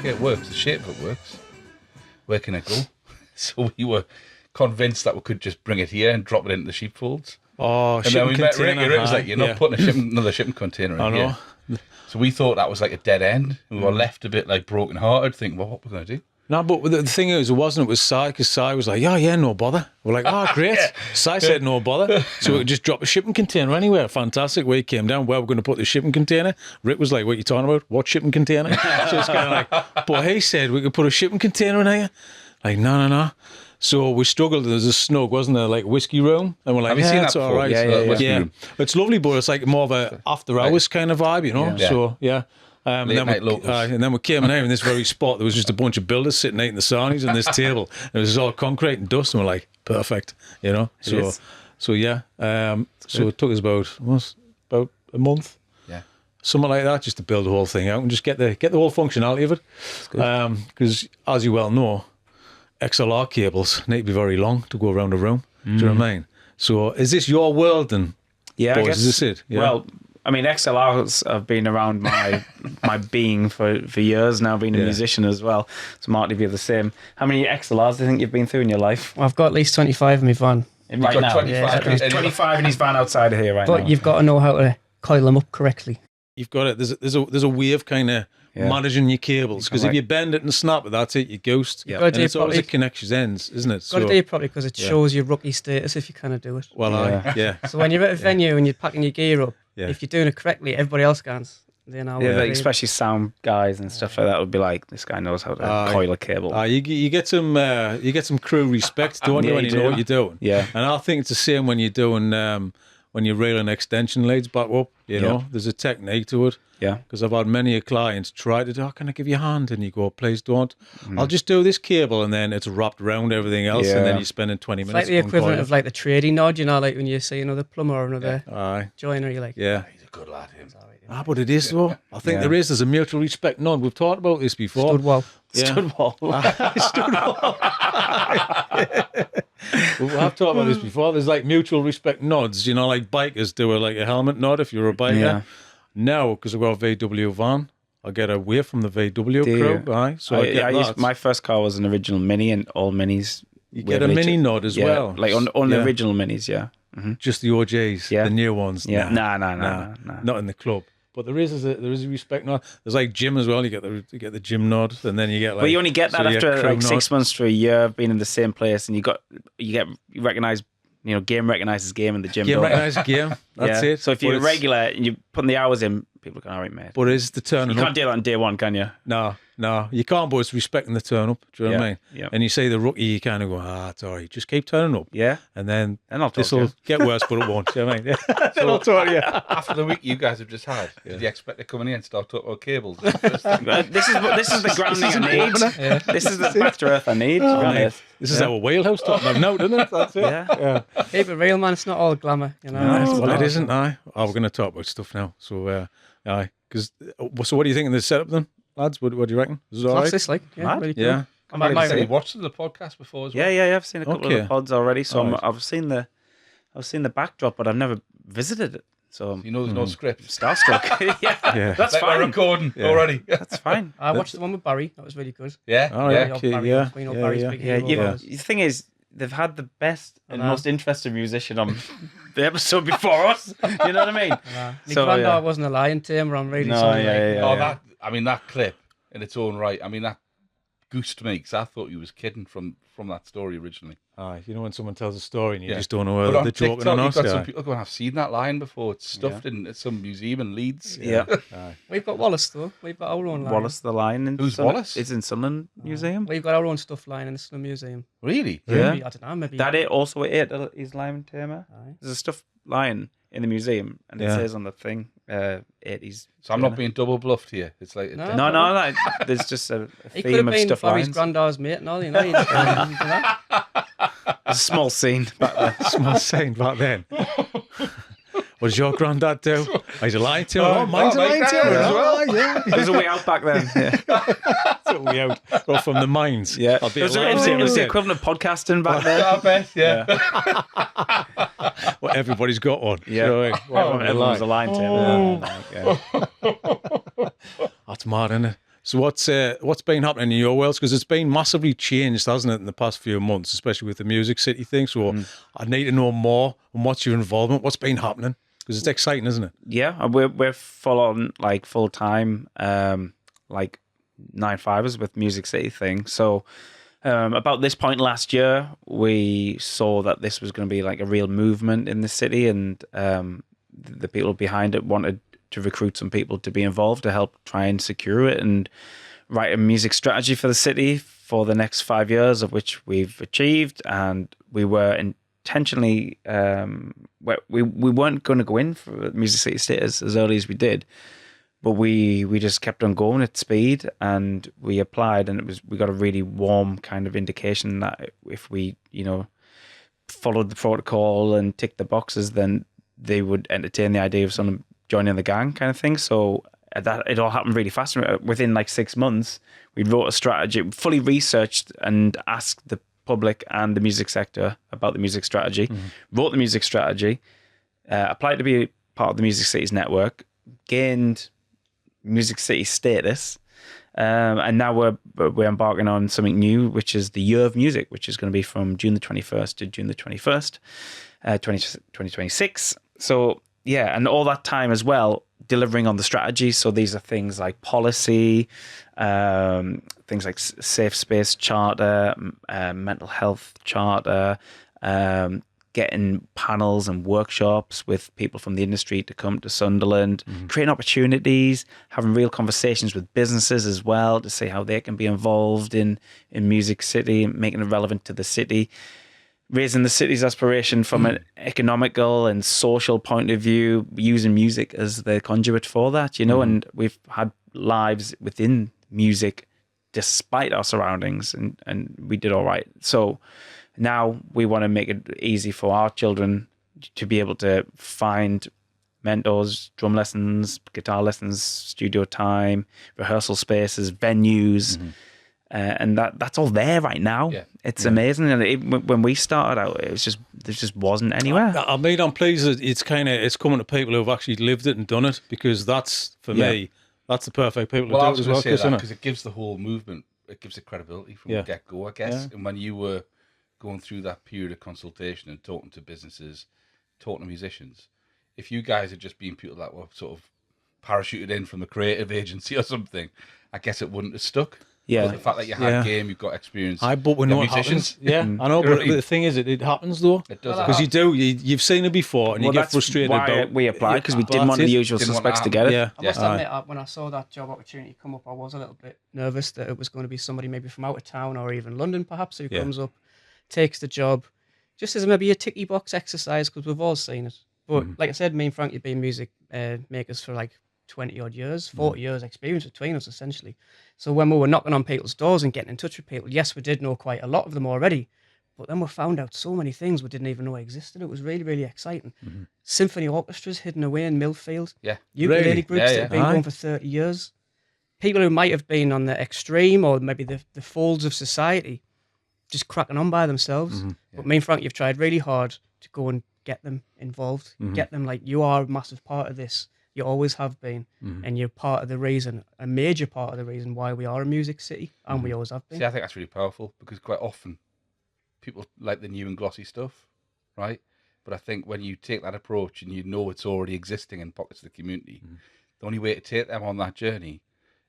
okay, it works. The shape of it works. Where can it go? So we were convinced that we could just bring it here and drop it into the sheepfolds. Oh, and then we met Rick, and Rick was like, you're not putting another shipping container in here. So we thought that was like a dead end. We were left a bit like broken-hearted, thinking, well, what are we going to do? No, but the thing is, it was Si, because Si was like, yeah, no bother. We're like, oh, great. Si said no bother. So we could just drop a shipping container anywhere. Fantastic. We came down, where we're going to put the shipping container. Rick was like, what are you talking about? What shipping container? So it's kind of like, but he said we could put a shipping container in here. Like, no. So we struggled. There was a snug, wasn't there, like whiskey room? And we're like, have you seen that it's before? all right. Yeah. It's lovely, but it's like more of a after hours kind of vibe, you know? Yeah. So, yeah. And then we came in here in this very spot. There was just a bunch of builders sitting out in the sarnies on this table. And it was all concrete and dust. And we're like, perfect, you know? So yeah. So it took us about a month. Yeah. Something like that, just to build the whole thing out and just get the whole functionality of it. Because as you well know, XLR cables need to be very long to go around a room. Do you know what I mean? So is this your world then? Yeah, boys? I guess. Is this it? Yeah. Well, I mean, XLRs have been around my being for years now, being a musician as well. So Marty be the same. How many XLRs do you think you've been through in your life? Well, I've got at least 25 in my van. Right now? 25, 25 in his van outside of here now. But you've got to know how to coil them up correctly. You've got it. There's a way of kind of managing your cables, because if you bend it and snap it, that's it. You ghost. Yeah. And it's always at connection ends, isn't it? Got to do it properly, because it shows your rookie status if you kind of do it. Well, So when you're at a venue and you're packing your gear up, if you're doing it correctly, everybody else can. Like especially sound guys and stuff like that would be like, this guy knows how to coil a cable. You get some crew respect, don't you, when you know what you're doing? Yeah. And I think it's the same when you're doing when you're reeling extension leads back up. You know, there's a technique to it. Yeah. Because I've had many a client try to do, oh, can I give you a hand? And you go, please don't. I'll just do this cable, and then it's wrapped around everything else, and then you're spending 20 minutes. It's like the equivalent of like the tradie nod, you know, like when you see another plumber or another joiner, you're like, he's a good lad, him. But it is though. I think there's a mutual respect nod. We've talked about this before. Stood wall. Stood wall. Stood wall. I've talked about this before. There's like mutual respect nods, you know, like bikers do a helmet nod if you're a biker. Yeah. Now, because I've got a VW van, I get away from the VW crew. So I get that. My first car was an original Mini, and all Minis. You get a Mini nod as well. Like on the original Minis, Just the OJs, the new ones. Yeah. Nah. Not in the club. But there is a respect nod. There's like gym as well. You get the gym nod, and then you get like. But you only get that after like 6 months to a year of being in the same place, and you recognize. You know, game recognises game in the gym. Game recognises game. That's it. So if you're a regular and you're putting the hours in, people go, all right, mate. But it's the turn up. You can't do that on day one, can you? No, you can't, but it's respecting the turn up. Do you know what I mean? Yeah. And you say the rookie, you kind of go, it's all right. Just keep turning up. Yeah. And then this will get worse, but it won't. Do you know what I mean? Yeah. So I'll talk to you. After the week you guys have just had, did you expect to come in here and start talking about cables? This is the grounding I need. This is the back to earth I need. This is our wheelhouse talking about now, isn't it? That's it. Yeah. Keep it real, man. It's not all glamour, you know. Well, it isn't. We're going to talk about stuff now. So, so what do you think of this setup then, lads? What do you reckon? Is it all right? This, like, really cool. Yeah. You watched the podcast before as well? Yeah. I've seen a couple of the pods already. So I've seen the backdrop, but I've never visited it. So you know, there's no script. Starstruck. yeah, that's like fine. We're recording already. That's fine. I watched the one with Barry. That was really good. Yeah. The thing is, they've had the best and most interesting musician on the episode before us. You know what I mean? My granddad wasn't a lion tamer. I'm really sorry. That clip in its own right. I mean, that goosed me, because I thought you was kidding from that story originally. You know when someone tells a story and you just don't know whether they're joking or not. You've got some people going, I've seen that line before. It's stuffed in some museum in Leeds. Yeah. We've got Wallace, though. We've got our own line. Wallace the Lion. Who's Wallace? It's in Sunderland Museum. We've got our own stuff line in the Sunderland Museum. Really? Yeah. Maybe, I don't know, maybe. That it also ate his lion tamer. There's a stuffed lion in the museum, and it says on the thing, 80s. So I'm not being double bluffed here. It's like no. There's just a theme of stuff. He could have been Barry's granddad's mate and all, you know. There's a small scene back then. What does your granddad do? He's a lion tamer. Oh, mine's a lion tamer as well. Yeah. There's a way out back then. That's a way out. Well, from the mines. Yeah. It was the equivalent of podcasting back then. I bet, Well, everybody's got one. Yeah. Everyone's a lion tamer. That's mad, isn't it? So what's been happening in your world? Because it's been massively changed, hasn't it, in the past few months, especially with the Music City thing. So I need to know more on what's your involvement, what's been happening, because it's exciting, isn't it? Yeah, we're full on, like, full time, like 9-5ers with Music City thing. So about this point last year, we saw that this was going to be like a real movement in the city, and the people behind it wanted to recruit some people to be involved to help try and secure it and write a music strategy for the city for the next 5 years, of which we've achieved. And we were intentionally, we weren't going to go in for Music City status as early as we did, but we just kept on going at speed, and we applied, and we got a really warm kind of indication that if we, followed the protocol and ticked the boxes, then they would entertain the idea of someone joining the gang kind of thing. So that it all happened really fast. Within like 6 months, we wrote a strategy, fully researched and asked the public and the music sector about the music strategy, wrote the music strategy, applied to be part of the Music City's network, gained Music City status, and now we're embarking on something new, which is the Year of Music, which is going to be from June the 21st to June the 21st, 2026. So yeah, and all that time as well, delivering on the strategy. So these are things like policy, things like safe space charter, mental health charter, getting panels and workshops with people from the industry to come to Sunderland, creating opportunities, having real conversations with businesses as well to see how they can be involved in Music City, making it relevant to the city, raising the city's aspiration from an economical and social point of view, using music as the conduit for that, and we've had lives within music despite our surroundings, and we did all right. So now we want to make it easy for our children to be able to find mentors, drum lessons, guitar lessons, studio time, rehearsal spaces, venues, and that's all there right now. Yeah. It's amazing. And when we started out, it was there just wasn't anywhere. I mean, I'm pleased that it's coming to people who've actually lived it and done it, because that's, for me, that's the perfect people to do it as well. Because it gives the whole movement, it gives it credibility from the get-go, I guess. And when you were going through that period of consultation and talking to businesses, talking to musicians, if you guys had just been people that were sort of parachuted in from a creative agency or something, I guess it wouldn't have stuck. Yeah, but the fact that you had game, you've got experience. But we know it happens. Yeah, I know. But the thing is, it happens though. It does, because you've seen it before, and you get frustrated. Why we applied, because we didn't want the usual suspects to get it. Yeah, I must admit, when I saw that job opportunity come up, I was a little bit nervous that it was going to be somebody maybe from out of town or even London, perhaps, who comes up, takes the job, just as maybe a ticky box exercise, because we've all seen it. But like I said, me and Frankie have been music makers for like 20 odd years, 40 years experience between us essentially. So when we were knocking on people's doors and getting in touch with people, yes, we did know quite a lot of them already, but then we found out so many things we didn't even know existed. It was really, really exciting. Symphony orchestras hidden away in Millfield. Yeah. Ukulele groups that have been going for 30 years. People who might have been on the extreme or maybe the folds of society, just cracking on by themselves. But me and Frank, you've tried really hard to go and get them involved, get them like, you are a massive part of this. You always have been, and you're part of the reason, a major part of the reason why we are a music city, and we always have been. See, I think that's really powerful, because quite often people like the new and glossy stuff, right? But I think when you take that approach and you know it's already existing in pockets of the community, the only way to take them on that journey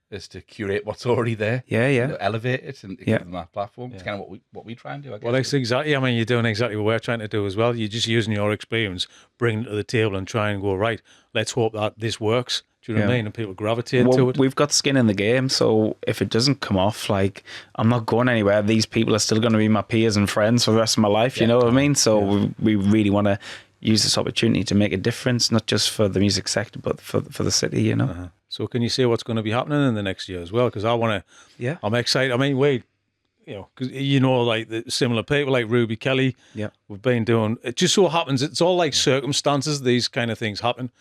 is to curate what's already there. Elevate it and give them that platform. It's kind of what we try and do, I guess. Well, that's exactly, I mean, you're doing exactly what we're trying to do as well. You're just using your experience, bringing it to the table and try and go, right, let's hope that this works. Do you know what I mean? And people gravitate to it. We've got skin in the game, so if it doesn't come off, like, I'm not going anywhere. These people are still going to be my peers and friends for the rest of my life, you know what I mean? So we really want to use this opportunity to make a difference, not just for the music sector, but for the city, you know? So can you say what's going to be happening in the next year as well? Because I want to, I'm excited. I mean, because like the similar people like Ruby Kelly, we've been doing, it just so happens, it's all like circumstances, these kind of things happen.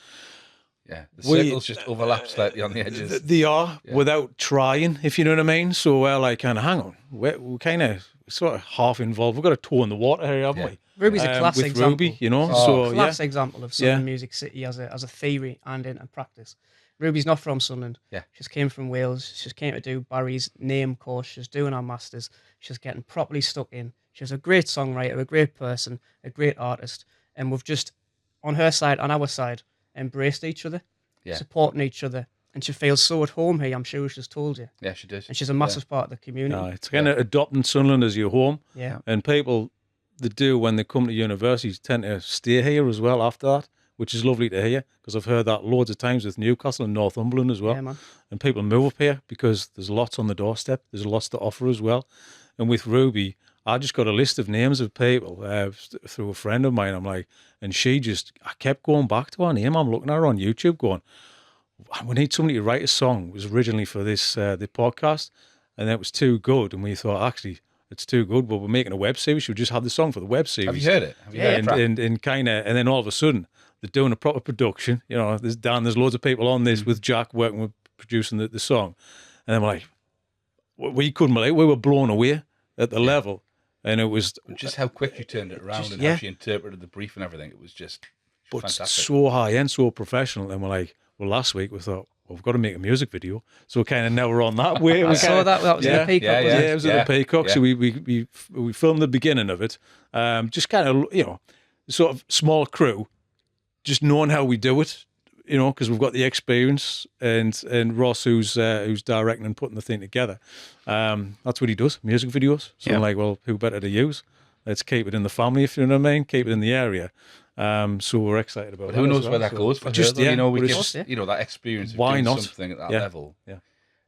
Yeah, the circles just overlap slightly on the edges. They are, without trying, if you know what I mean. So we're like, kind of, hang on, we're kind of sort of half involved. We've got a toe in the water here, haven't we? Ruby's a classic example. Ruby, you know, class example of Sunderland Music City as a theory and in practice. Ruby's not from Sunderland. Yeah. She just came from Wales. She just came to do Barry's name course. She's doing her masters. She's getting properly stuck in. She's a great songwriter, a great person, a great artist, and we've just, on her side, on our side, embraced each other, supporting each other. And she feels so at home here, I'm sure she's told you. Yeah, she does. And she's a massive part of the community. It's kind of adopting Sunderland as your home. Yeah. And people that do, when they come to universities, tend to stay here as well after that, which is lovely to hear, because I've heard that loads of times with Newcastle and Northumberland as well. Yeah, man. And people move up here because there's lots on the doorstep. There's lots to offer as well. And with Ruby, I just got a list of names of people through a friend of mine. I'm like, and I kept going back to her name. I'm looking at her on YouTube going, we need somebody to write a song. It was originally for this the podcast, and it was too good. And we thought, actually, it's too good, but we're making a web series. Should we just have the song for the web series? Have you heard it? Have you heard it? And then all of a sudden, they're doing a proper production. You know, there's loads of people on this with Jack working with producing the song. And then we're like, we couldn't believe it. We were blown away at the level. And it was just how quick you turned it around and how she interpreted the brief and everything. It was just fantastic. So high end, so professional. And we're like, well, last week we thought, well, we've got to make a music video. So kind of now we're on that way. I saw that was in the Peacock. Yeah, it was in the Peacock. So we filmed the beginning of it. Just kind of, you know, sort of small crew, just knowing how we do it, you know, because we've got the experience, and Ross, who's directing and putting the thing together. That's what he does, music videos. So I'm like, well, who better to use? Let's keep it in the family, if you know what I mean. Keep it in the area. So we're excited about it. Who knows where that goes for her, though? You know, we give that experience of why doing not? Something at that level. Yeah.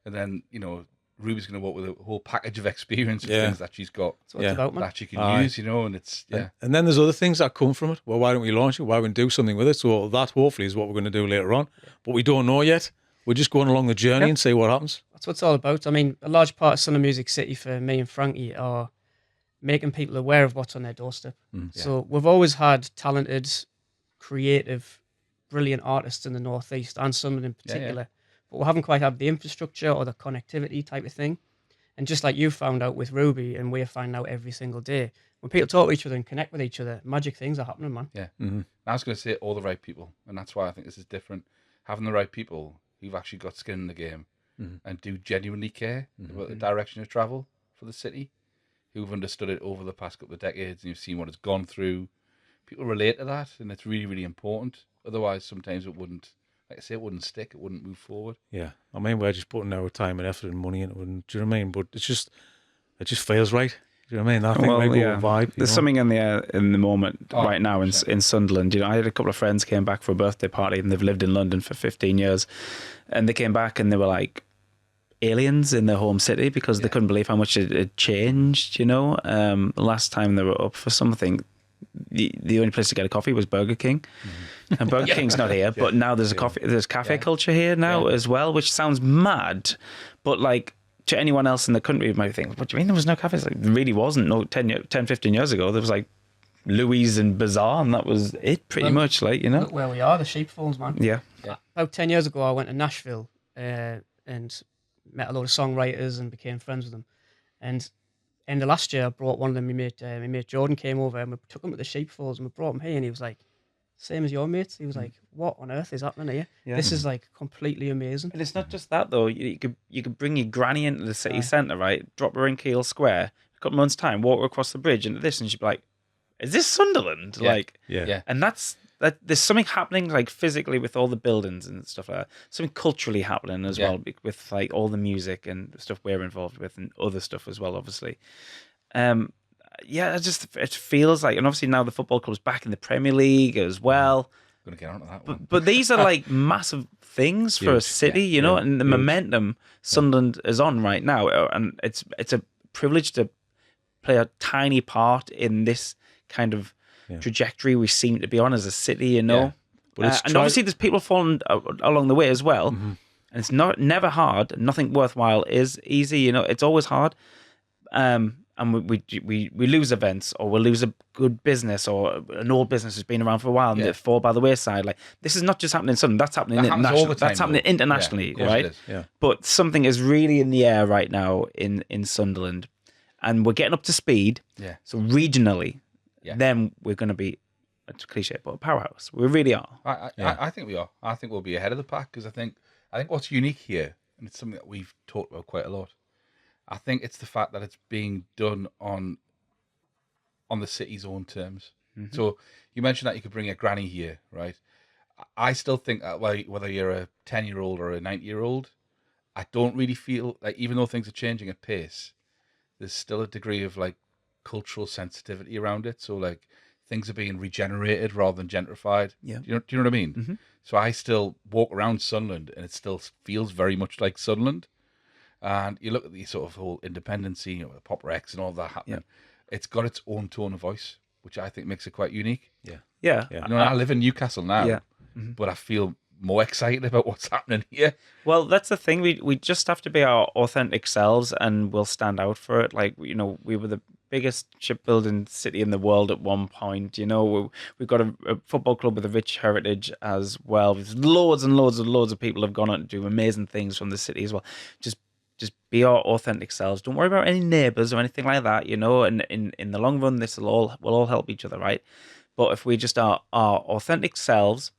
And then, you know, Ruby's going to work with a whole package of experience of things that she's got that she can use, you know, and it's, And then there's other things that come from it. Well, why don't we launch it? Why don't we do something with it? So that hopefully is what we're going to do later on. But we don't know yet. We're just going along the journey and see what happens. That's what it's all about. I mean, a large part of Sunderland Music City for me and Frankie are making people aware of what's on their doorstep. So we've always had talented, creative, brilliant artists in the Northeast and Sunderland in particular. But we haven't quite had the infrastructure or the connectivity type of thing. And just like you found out with Ruby, and we're finding out every single day, when people talk to each other and connect with each other, magic things are happening, man. Yeah. I was going to say all the right people, and that's why I think this is different. Having the right people who've actually got skin in the game and do genuinely care about the direction of travel for the city, who've understood it over the past couple of decades, and you've seen what it's gone through. People relate to that, and it's really, really important. Otherwise, sometimes it wouldn't. Like I say, it wouldn't stick. It wouldn't move forward. Yeah, I mean, we're just putting our time and effort and money into it. Do you know what I mean? But it just feels right. Do you know what I mean? I think we go vibe. There's something in the air in the moment right now in Sunderland. You know, I had a couple of friends came back for a birthday party, and they've lived in London for 15 years, and they came back and they were like aliens in their home city because they couldn't believe how much it had changed. You know, the last time they were up for something, the only place to get a coffee was Burger King. And Burger King's not here, but now there's there's cafe culture here now as well, which sounds mad, but like to anyone else in the country might think, what do you mean there was no cafes? Like, there really wasn't. No, 10, 15 years ago there was like Louis and Bazaar, and that was it pretty much, like, you know. Look where we are, the sheepfolds, man. Yeah. About 10 years ago I went to Nashville and met a lot of songwriters and became friends with them, and end of last year I brought one of them, my mate Jordan came over, and we took him to the sheepfolds and we brought him here, and he was like, same as your mates. He was like, what on earth is happening here? This is like completely amazing. And it's not just that though. You could bring your granny into the city centre, right? Drop her in Keele Square, a couple of months' time, walk her across the bridge into this, and she'd be like, is this Sunderland? And that's there's something happening like physically with all the buildings and stuff like that. Something culturally happening as well with like all the music and stuff we're involved with and other stuff as well, obviously. It feels like, and obviously now the football club's back in the Premier League as well. I'm going to get onto that one. But these are like massive things for a city, you know, and the momentum Sunderland is on right now, and it's a privilege to play a tiny part in this kind of trajectory we seem to be on as a city, you know. But and obviously there's people falling along the way as well, and it's never hard. Nothing worthwhile is easy, you know. It's always hard. And we lose events, or we'll lose a good business, or an old business has been around for a while and they fall by the wayside. Like, this is not just happening in Sunderland, that's happening internationally. That's happening internationally, right? But something is really in the air right now in Sunderland, and we're getting up to speed. So regionally, then we're going to be, it's a cliche, but a powerhouse. We really are. I think we are. I think we'll be ahead of the pack, because I think I think what's unique here, and it's something that we've talked about quite a lot, I think it's the fact that it's being done on the city's own terms. Mm-hmm. So you mentioned that you could bring a granny here, right? I still think that whether you're a 10-year-old or a 90-year-old, I don't really feel like, even though things are changing at pace, there's still a degree of like cultural sensitivity around it. So like things are being regenerated rather than gentrified. Yeah. Do you know what I mean? Mm-hmm. So I still walk around Sunderland and it still feels very much like Sunderland. And you look at the sort of whole independency, you know, the pop Rex and all that happening. Yeah. It's got its own tone of voice, which I think makes it quite unique. Yeah. You know, I live in Newcastle now, mm-hmm. but I feel more excited about what's happening here. Well, that's the thing. We just have to be our authentic selves, and we'll stand out for it. Like, you know, we were the biggest shipbuilding city in the world at one point. You know, we've got a football club with a rich heritage as well. There's loads and loads of people have gone on to do amazing things from the city as well. Just be our authentic selves. Don't worry about any neighbours or anything like that, you know. And in the long run, we'll all help each other, right? But if we just are our authentic selves,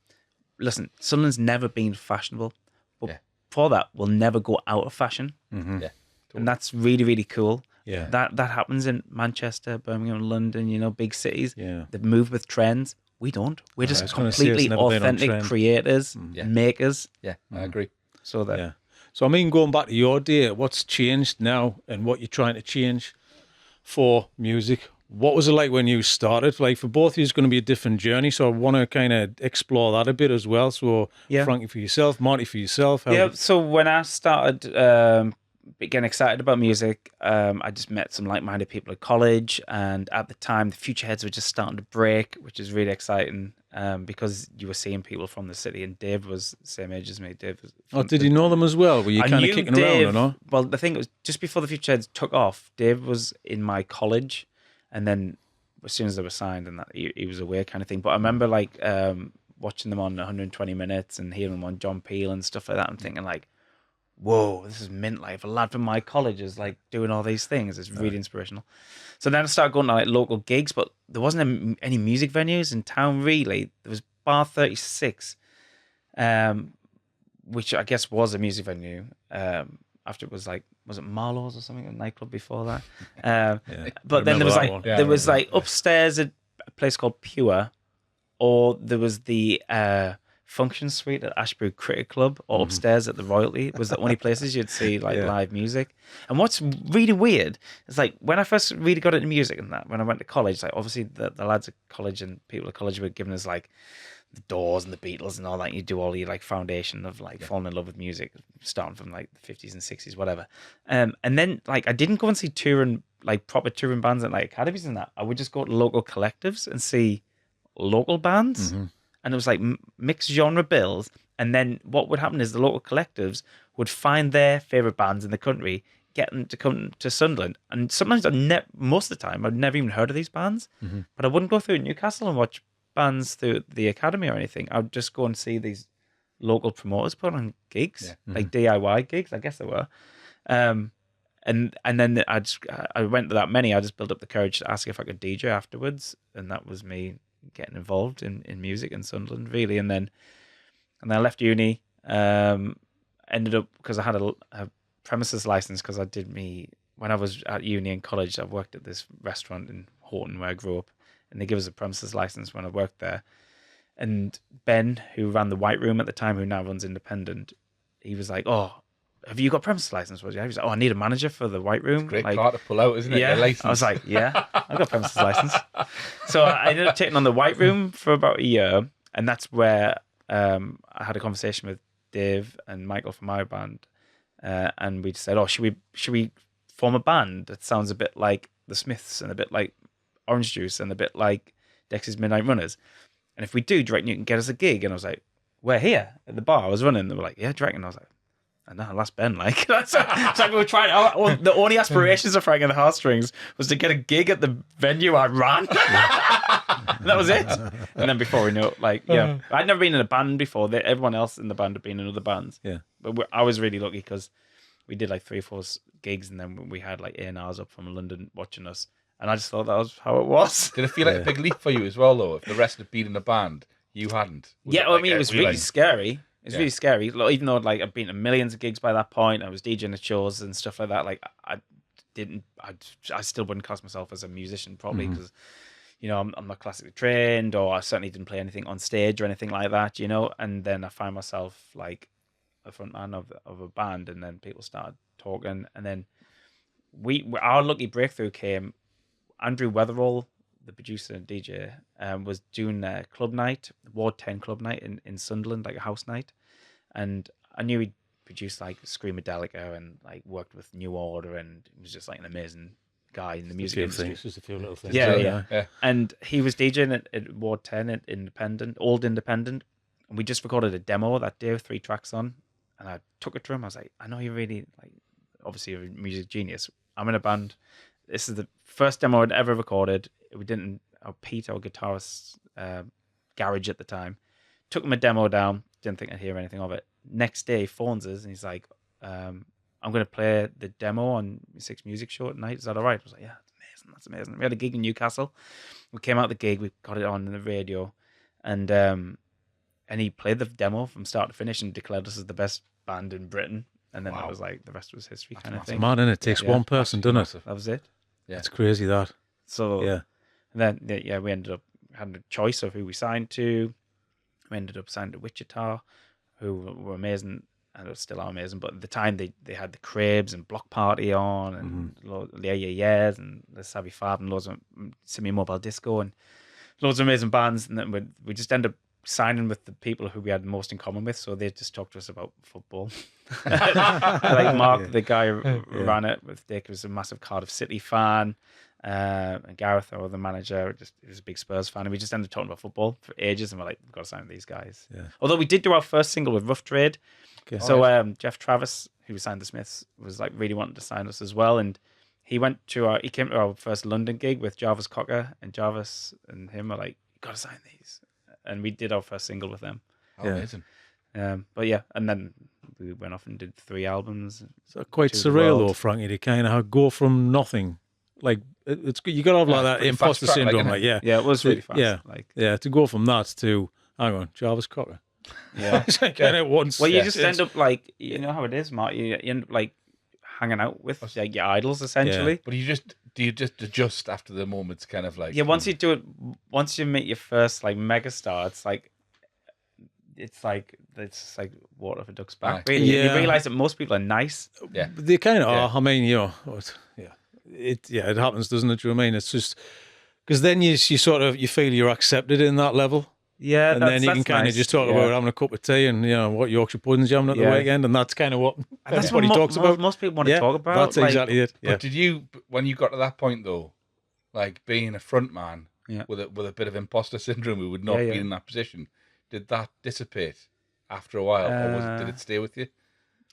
listen, Sunderland's never been fashionable, but for that, we'll never go out of fashion. Mm-hmm. Yeah, totally. And that's really, really cool. Yeah, that happens in Manchester, Birmingham, London. You know, big cities. Yeah, they move with trends. We don't. We're just completely authentic creators, makers. Yeah, I agree. So that. Yeah. So, I mean, going back to your day, what's changed now and what you're trying to change for music? What was it like when you started? Like, for both of you, it's going to be a different journey. So I want to kind of explore that a bit as well. So, Frankie for yourself, Marty for yourself. So when I started getting excited about music, I just met some like-minded people at college. And at the time, the Future Heads were just starting to break, which is really exciting. Because you were seeing people from the city, and Dave was the same age as me. Dave was did you know them as well? Were you kind of kicking around or not? Well, the thing was, just before the Future Heads took off, Dave was in my college, and then as soon as they were signed, and that he was away, kind of thing. But I remember like watching them on 120 Minutes and hearing them on John Peel and stuff like that. I'm thinking like, whoa, this is mint. Like, if a lad from my college is like doing all these things, it's really inspirational. So then I started going to like local gigs, but there wasn't any music venues in town really. There was Bar 36, which I guess was a music venue. After it was like, was it Marlowe's or something, a nightclub before that? But then there was like like upstairs at a place called Pure, or there was the Function Suite at Ashbury Cricket Club, or upstairs at the Royalty was the only places you'd see like live music. And what's really weird is like when I first really got into music and that, when I went to college, like obviously the lads at college and people at college were giving us like the Doors and the Beatles and all that. You do all your like foundation of like falling in love with music, starting from like the 50s and 60s, whatever. And then like I didn't go and see touring, like proper touring bands at like academies and that. I would just go to local collectives and see local bands. Mm-hmm. And it was like mixed genre bills. And then what would happen is the local collectives would find their favourite bands in the country, get them to come to Sunderland. And sometimes most of the time, I'd never even heard of these bands. Mm-hmm. But I wouldn't go through Newcastle and watch bands through the academy or anything. I would just go and see these local promoters put on gigs, like DIY gigs, I guess they were. And then I went to that many. I just built up the courage to ask if I could DJ afterwards. And that was me getting involved in music in Sunderland, really. And then I left uni, ended up, because I had a premises license, because when I was at uni and college, I worked at this restaurant in Horton where I grew up, and they give us a premises license when I worked there. And Ben, who ran the White Room at the time, who now runs Independent, he was like, "Oh, have you got premises license?" He was like, "Oh, I need a manager for the White Room." Great card to pull out, isn't it? Yeah. I was like, "Yeah, I've got premises license." So I ended up taking on the White Room for about a year, and that's where I had a conversation with Dave and Michael from my band, and we said, "Oh, should we form a band that sounds a bit like the Smiths and a bit like Orange Juice and a bit like Dexys Midnight Runners? And if we do you reckon you can get us a gig?" And I was like, "We're here at the bar I was running." They were like, "Yeah, do you reckon?" I was like, "I know, that's Ben." Like, it's like we were trying. The only aspirations of Frankie and The Heartstrings was to get a gig at the venue I ran. And that was it. And then before we knew it, I'd never been in a band before. Everyone else in the band had been in other bands. Yeah, but I was really lucky because we did like 3 or 4 gigs, and then we had like A&Rs up from London watching us. And I just thought that was how it was. Did it feel like a big leap for you as well, though? If the rest had been in the band, you hadn't. It was really scary. It's really scary. Like, even though like I've been to millions of gigs by that point, I was DJing at shows and stuff like that. Like I still wouldn't class myself as a musician probably because I'm not classically trained, or I certainly didn't play anything on stage or anything like that. And then I find myself like a frontman of a band, and then people started talking, and then our lucky breakthrough came. Andrew Weatherall, the producer and DJ, was doing a club night, Ward 10 club night in Sunderland, like a house night. And I knew he'd produced like Screamadelica and like worked with New Order, and he was just like an amazing guy in the music industry. Just a few little things. Yeah. And he was DJing at Ward 10 at Old Independent. And we just recorded a demo that day with 3 tracks on. And I took it to him. I was like, I know you're really, like, obviously a music genius. I'm in a band. This is the first demo I'd ever recorded. Pete, our guitarist's garage at the time, took him a demo down. Didn't think I'd hear anything of it. Next day, he phones us and he's like, I'm going to play the demo on Six Music Show at night. Is that all right? I was like, yeah, that's amazing. We had a gig in Newcastle. We came out the gig. We got it on the radio. And he played the demo from start to finish and declared us as the best band in Britain. And then that was like, the rest was history kind of thing. It's mad, innit? It takes one person, doesn't it? That was it. Yeah. It's crazy, that. So, and then, we ended up having a choice of who we signed to. We ended up signed to Wichita, who were amazing, and still are amazing. But at the time, they had the Crabs and Block Party on, and Yeah Yeahs, and the Savvy Fab, and loads of Semi-Mobile Disco, and loads of amazing bands. And then we just ended up signing with the people who we had most in common with, so they just talked to us about football. Like Mark, the guy who ran it with Dick, was a massive Cardiff City fan, and Gareth, our other manager, he was a big Spurs fan, and we just ended up talking about football for ages, and we're like, we've got to sign with these guys. Although we did do our first single with Rough Trade, so Jeff Travis, who signed the Smiths, was like really wanting to sign us as well, and he came to our first London gig with Jarvis Cocker, and Jarvis and him were like, you've got to sign these. And we did our first single with them. Amazing. But yeah, and then we went off and did 3 albums. So quite surreal though, Frankie, to kind of go from nothing. Like, you got to have like that imposter syndrome. Like, yeah, it was really fast. Yeah, to go from that to, hang on, Jarvis Cocker. Yeah. Kind of once. Well, you just end up like, you know how it is, Mark. You end up like hanging out with like your idols essentially. Yeah. But do you just adjust after the moment's kind of like... Yeah, once you meet your first like megastar, it's like water for ducks back. Really, you realise that most people are nice. Yeah, they kind of are. I mean, it happens, doesn't it? Do you know what I mean? It's just because then you feel you're accepted in that level. Yeah, and then you can kind of just talk about having a cup of tea and what Yorkshire puddings you're having at the weekend, and that's kind of what everybody talks about. Most people want to talk about. That's exactly it. Yeah. But did you, when you got to that point though, like being a front man with a bit of imposter syndrome, who would not be in that position, did that dissipate after a while, or did it stay with you?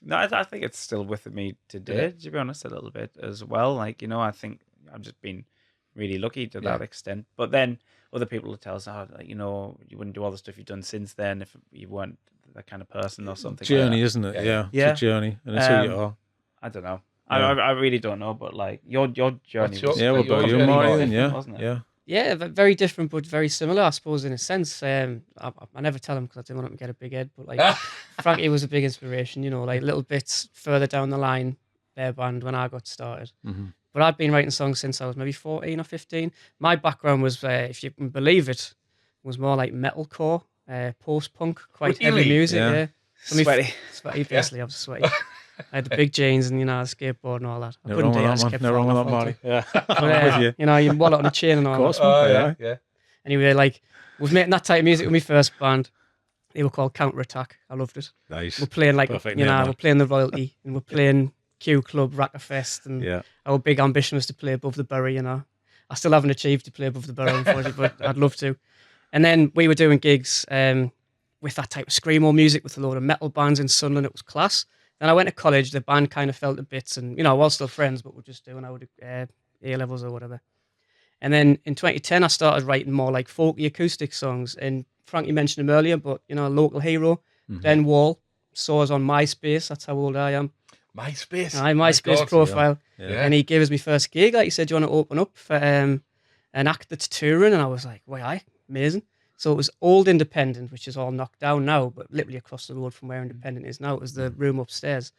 No, I think it's still with me today. To be honest, a little bit as well. Like I think I've just been really lucky to that extent. But then other people will tell us, you wouldn't do all the stuff you've done since then if you weren't that kind of person or something. Journey, like that. Isn't it? Yeah. It's a journey, and it's who you are. I don't know. I really don't know, but like your journey. What about you, Marty? Wasn't it? Yeah, very different, but very similar, I suppose, in a sense. I never tell him because I didn't want him to get a big head, but like Frankie was a big inspiration, like little bits further down the line, their band when I got started. Mm-hmm. But I'd been writing songs since I was maybe 14 or 15. My background was, if you can believe it, was more like metalcore, post-punk, quite heavy music. Yeah. Sweaty, basically. I was sweaty. I had the big jeans and, skateboard and all that. I couldn't do it. I kept no wrong with that, Marty. Yeah. But, you wallet on a chain and all that. Yeah. Anyway, like, was making that type of music with my first band. They were called Counter Attack. I loved it. Nice. We're playing like, we're playing the Royalty and we're playing Q Club, Rackerfest, and our big ambition was to play above the Bury, I still haven't achieved to play above the Bury, unfortunately, but I'd love to. And then we were doing gigs with that type of screamo music with a load of metal bands in Sunderland. It was class. Then I went to college, the band kind of fell to bits, and, I was still friends, but we're just doing our A-levels or whatever. And then in 2010, I started writing more like folky acoustic songs, and Frankie mentioned him earlier, but, a local hero, Ben Wall, saw us on MySpace, that's how old I am. MySpace? MySpace profile. Yeah. And he gave us my first gig. Like he said, do you want to open up for an act that's touring? And I was like, amazing. So it was old Independent, which is all knocked down now, but literally across the road from where Independent is now. It was the room upstairs.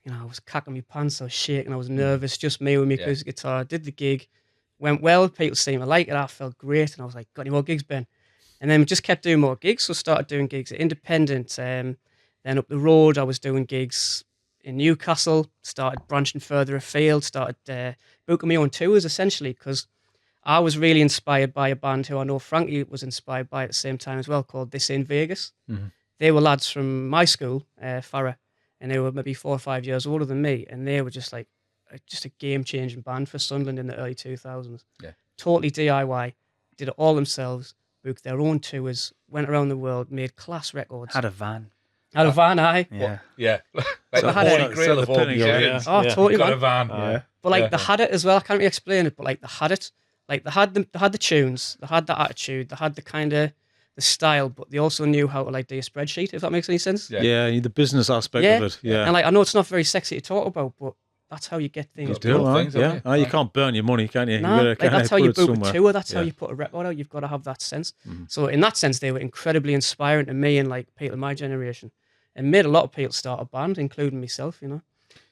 You know, I was cacking my pants, I was shaking, I was nervous, just me with my acoustic guitar. Did the gig, went well, people seemed to like it, I felt great, and I was like, got any more gigs, Ben? And then we just kept doing more gigs, so started doing gigs at Independent. Then up the road, I was doing gigs in Newcastle, started branching further afield, started booking my own tours, essentially, because I was really inspired by a band who I know Frankie was inspired by at the same time as well, called This Ain't Vegas. They were lads from my school, Farah, and they were maybe 4 or 5 years older than me, and they were just like just a game-changing band for Sunderland in the early 2000s. Yeah. Totally DIY, did it all themselves, booked their own tours, went around the world, made class records. Had a van. Had a van, aye. Yeah. Yeah. Like So the had Holy a- Grail of all musicians. Oh, totally, Got man. a van. Yeah. But like Yeah. they had it as well. I can't really explain it, but like they had it. Like they had the tunes, they had the attitude, they had the kind of the style, but they also knew how to like do a spreadsheet, if that makes any sense. Yeah. Yeah, the business aspect Yeah. of it. Yeah. And like I know it's not very sexy to talk about, but that's how you get things You Got do, build huh? things, haven't Yeah. you? Oh, you Right. can't burn your money, can you? Nah, like that's how you put it book a somewhere. tour. That's how Yeah. you put a record out. You've got to have that sense. So in that sense, they were incredibly inspiring to me and like people of my generation, and made a lot of people start a band, including myself. You know,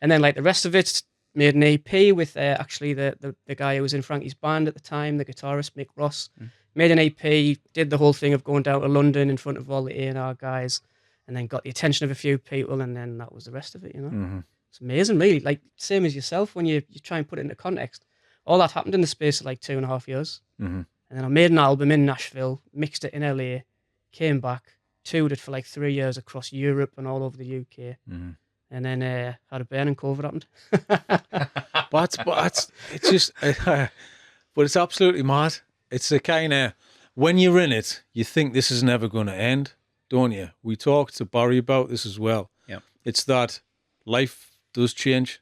and then like the rest of it, made an EP with actually the guy who was in Frankie's band at the time, the guitarist Mick Ross. Made an EP, did the whole thing of going down to London in front of all the A&R guys, and then got the attention of a few people, and then that was the rest of it. You know. It's amazing, really. Like, same as yourself, when you try and put it into context. All that happened in the space of like 2.5 years. And then I made an album in Nashville, mixed it in LA, came back, toured it for like 3 years across Europe and all over the UK. And then had a burn and COVID happened. But it's just, but it's absolutely mad. It's the kind of, when you're in it, you think this is never going to end, don't you? We talked to Barry about this as well. Yeah. It's that life does change,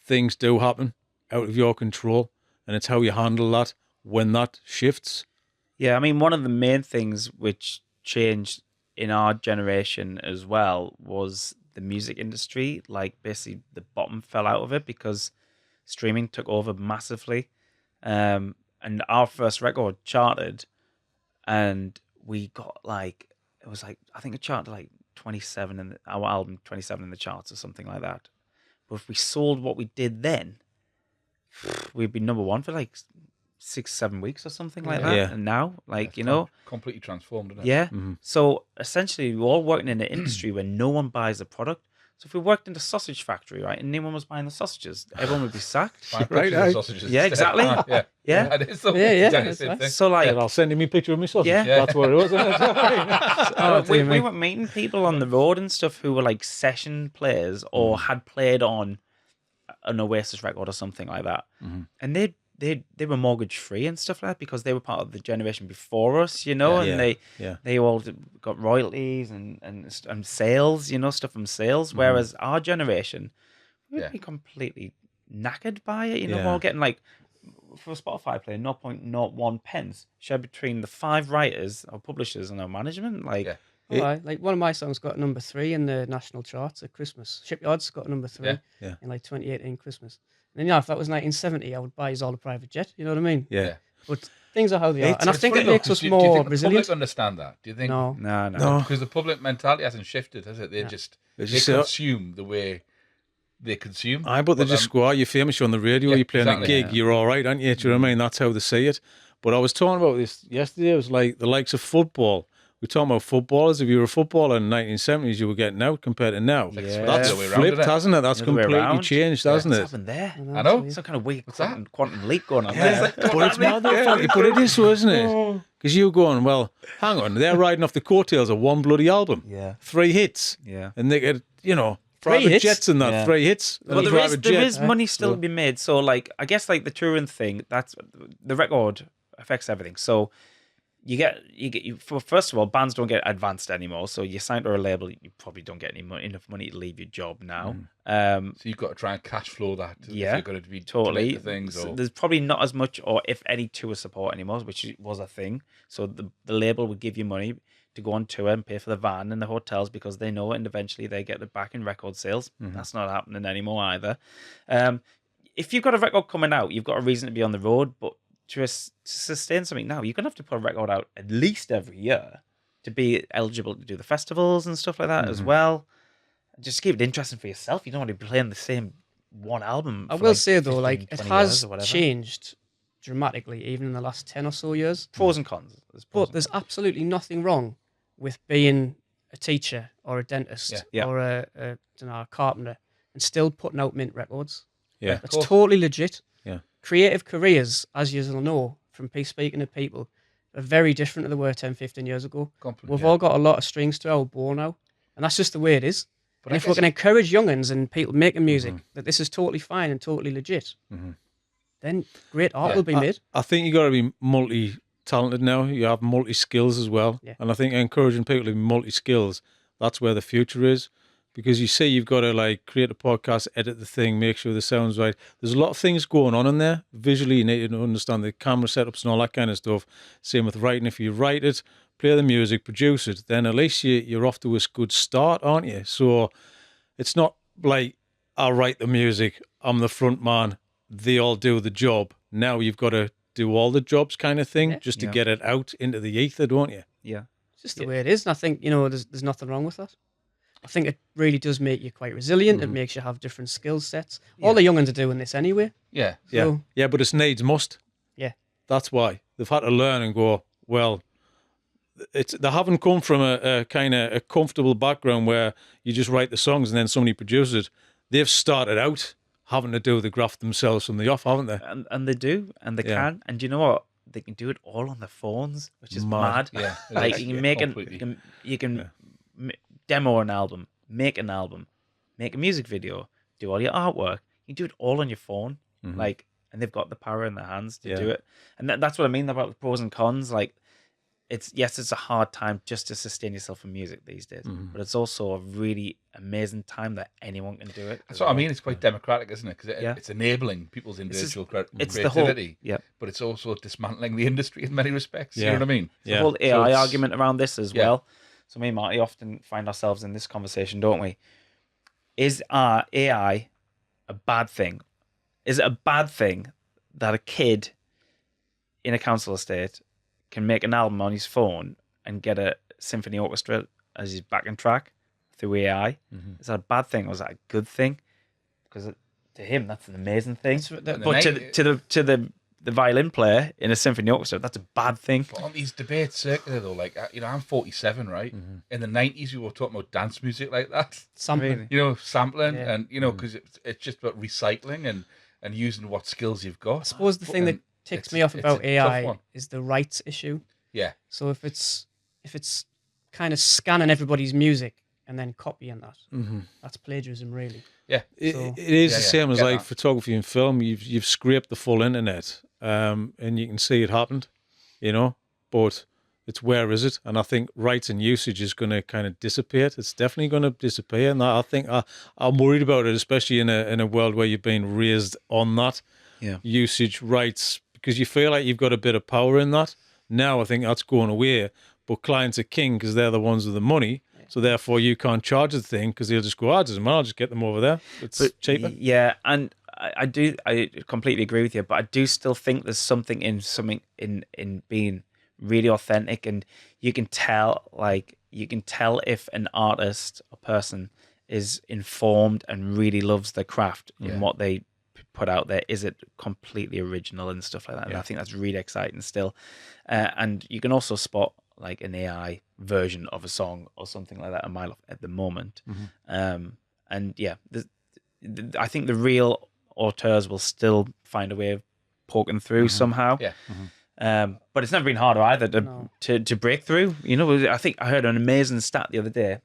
things do happen out of your control, and it's how you handle that when that shifts. Yeah, I mean, one of the main things which changed in our generation as well was the music industry. Like, basically, the bottom fell out of it because streaming took over massively. And our first record charted, and we got like, it was like, I think it charted like 27 in our album 27 in the charts or something like that. But if we sold what we did then, we'd be number one for like 6-7 weeks or something like that. Yeah. And now, like, It's you know, completely transformed, isn't it? yeah. So essentially, we're all working in an industry where no one buys the product. So if we worked in a sausage factory, right, and no one was buying the sausages, everyone would be sacked. Buy Right, pictures of right. sausages Yeah, instead. exactly. Yeah. Yeah. It is the Yeah, yeah, exactly the that's same right. thing. So like, Yeah, I'll send him a picture of my sausage. Yeah. That's what it was, isn't it? we were meeting people on the road and stuff who were like session players or had played on an Oasis record or something like that, and they were mortgage free and stuff like that because they were part of the generation before us, you know, and they all got royalties and sales, you know, stuff from sales. Whereas our generation, we'd be completely knackered by it, you know. Yeah. We're all getting like, for a Spotify player, 0.01 pence shared between the 5 writers, our publishers, and our management. Like, like one of my songs got number 3 in the national charts at Christmas. Shipyards got number 3 Yeah. in like 2018 Christmas. And then, yeah, if that was 1970, I would buy us all a private jet. You know what I mean? Yeah. But things are how they are, and I It's think funny it makes though, us 'cause do you more think the resilient. public understand that? Do you think? No. Because the public mentality hasn't shifted, has it? They just They they just consume the way they consume. Aye, but they just go, you're famous, you're on the radio, Yeah, you're playing exactly. a gig, you're all right, aren't you? Do you know what I mean? That's how they see it. But I was talking about this yesterday. It was like the likes of football. We were talking about footballers. If you were a footballer in the 1970s, you were getting out compared to now. It's That's the other way around, flipped, isn't it? hasn't it? That's The other way completely around. changed, hasn't What's it? happened there? I know. Some kind of weird that? quantum leap going on Yeah. there. But it's mad though, Frankie, but it is so, isn't it? Because you're going, well, hang on, they're riding off the coattails of one bloody album. Yeah. 3 hits. Yeah. And they get, you know, 3 private hits? jets and that, Yeah. 3 hits. Well, and a there private is jet. money still to be made. So, like, I guess, like the touring thing, that's the record affects everything. So, first of all, bands don't get advanced anymore. So, you sign to a label, you probably don't get enough money to leave your job now. So you've got to try and cash flow that. If you're going to be totally. to things. So Or... there's probably not as much, or if any, tour support anymore, which was a thing. So the label would give you money to go on tour and pay for the van and the hotels because they know it, and eventually they get it back in record sales. That's not happening anymore either. If you've got a record coming out, you've got a reason to be on the road, but to sustain something now, you're gonna have to put a record out at least every year to be eligible to do the festivals and stuff like that as well. Just keep it interesting for yourself. You don't want to be playing the same one album. I will say though, 15, like, it 20 has years or whatever. changed dramatically, even in the last 10 or so years. Pros and cons. But there's absolutely nothing wrong with being a teacher or a dentist or a carpenter and still putting out mint records. Yeah. That's totally legit. Yeah. Creative careers, as you'll know from speaking to people, are very different than they were 10, 15 years ago. We've all got a lot of strings to our bow now, and that's just the way it is. But if we're going to encourage young'uns and people making music that this is totally fine and totally legit, then great art will be made. I think you got to be multi-talented now. You have multi-skills as well. Yeah. And I think encouraging people to be multi-skills, that's where the future is. Because you see, you've got to like create a podcast, edit the thing, make sure the sound's right. There's a lot of things going on in there. Visually, you need to understand the camera setups and all that kind of stuff. Same with writing. If you write it, play the music, produce it, then at least you're off to a good start, aren't you? So it's not like, I'll write the music, I'm the front man, they all do the job. Now you've got to do all the jobs kind of thing just to get it out into the ether, don't you? Yeah. It's just the way it is. And I think, there's nothing wrong with that. I think it really does make you quite resilient. It makes you have different skill sets. All the young'uns are doing this anyway. Yeah. So, Yeah, but it's needs must. Yeah. That's why. They've had to learn and go, well, they haven't come from a kind of a comfortable background where you just write the songs and then somebody produces it. They've started out having to do the graft themselves from the off, haven't they? And they do, and they can. And do you know what? They can do it all on their phones, which is mad. Yeah. Like you can make you can demo an album, make an album, make a music video, do all your artwork. You can do it all on your phone, like, and they've got the power in their hands to do it. And that's what I mean about the pros and cons. Like, it's a hard time just to sustain yourself in music these days, but it's also a really amazing time that anyone can do it. That's what I mean. It's quite democratic, isn't it? Because it's enabling people's individual creativity, but it's also dismantling the industry in many respects. You know what I mean? The whole AI argument around this as well. So me and Marty often find ourselves in this conversation, don't we? Is our AI a bad thing? Is it a bad thing that a kid in a council estate can make an album on his phone and get a symphony orchestra as his backing track through AI? Is that a bad thing or is that a good thing? Because to him, that's an amazing thing. But to the violin player in a symphony orchestra, that's a bad thing. But on these debates circular though, like, I'm 47, right? In the 90s, we were talking about dance music like that. sampling. Sampling and, because it's just about recycling and using what skills you've got. I suppose the thing that ticks me off about AI is the rights issue. Yeah. So if it's kind of scanning everybody's music and then copying that, that's plagiarism, really. Yeah. It is the same as like photography and film. You've scraped the full internet, and you can see it happened, but it's where is it? And I think rights and usage is going to kind of dissipate. It's definitely going to disappear. And I think I'm worried about it, especially in a world where you've been raised on that usage rights, because you feel like you've got a bit of power in that. Now I think that's going away, but clients are king because they're the ones with the money. So therefore, you can't charge the thing because they'll just go, it doesn't matter, I'll just get them over there. It's cheaper. Yeah, and I completely agree with you, but I do still think there's something in being really authentic, and you can tell if an artist or person is informed and really loves their craft in what they put out there. Is it completely original and stuff like that? And I think that's really exciting still. And you can also spot like an AI version of a song or something like that a mile off at the moment. And I think the real auteurs will still find a way of poking through somehow. But it's never been harder either to break through. I think I heard an amazing stat the other day. I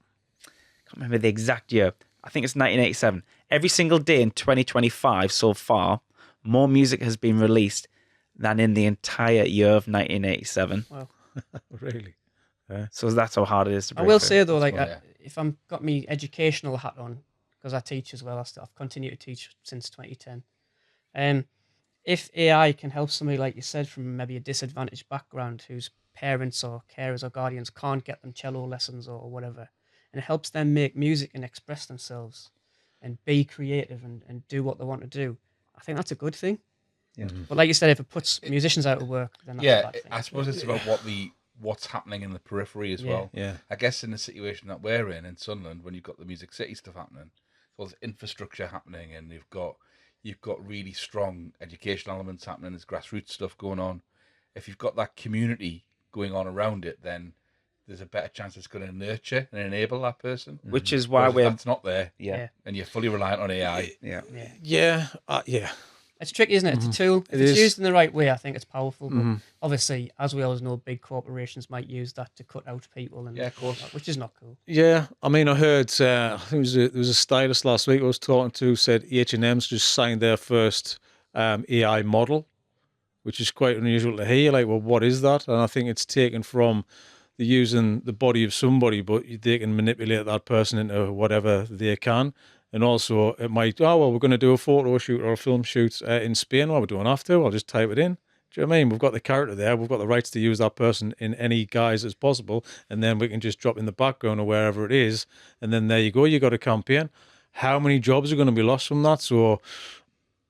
can't remember the exact year. I think it's 1987. Every single day in 2025 so far, more music has been released than in the entire year of 1987. Wow. Really? So that's how hard it is to break I will through. say though, if I'm got me educational hat on, because I teach as well, I've continued to teach since 2010. If AI can help somebody, like you said, from maybe a disadvantaged background whose parents or carers or guardians can't get them cello lessons or whatever, and it helps them make music and express themselves and be creative and do what they want to do, I think that's a good thing. But like you said, if it puts musicians out of work, then that's a bad thing. I suppose it's about what's happening in the periphery as well. Yeah. I guess in the situation that we're in Sunderland, when you've got the Music City stuff happening, so there's infrastructure happening, and you've got really strong educational elements happening. There's grassroots stuff going on. If you've got that community going on around it, then there's a better chance it's going to nurture and enable that person. Which is why that's not there. Yeah. And you're fully reliant on AI. Yeah. It's tricky, isn't it? It's a tool. If it's used in the right way, I think it's powerful. But obviously, as we always know, big corporations might use that to cut out people. And of course. Which is not cool. Yeah, I mean, I heard, I think there was a stylist last week I was talking to, said H&M's just signed their first AI model, which is quite unusual to hear. Like, well, what is that? And I think it's taken from they're using the body of somebody, but they can manipulate that person into whatever they can. And also, it might, we're going to do a photo shoot or a film shoot in Spain. Well, we don't have to. I'll just type it in. Do you know what I mean? We've got the character there. We've got the rights to use that person in any guise as possible. And then we can just drop in the background or wherever it is. And then there you go. You got a campaign. How many jobs are going to be lost from that? So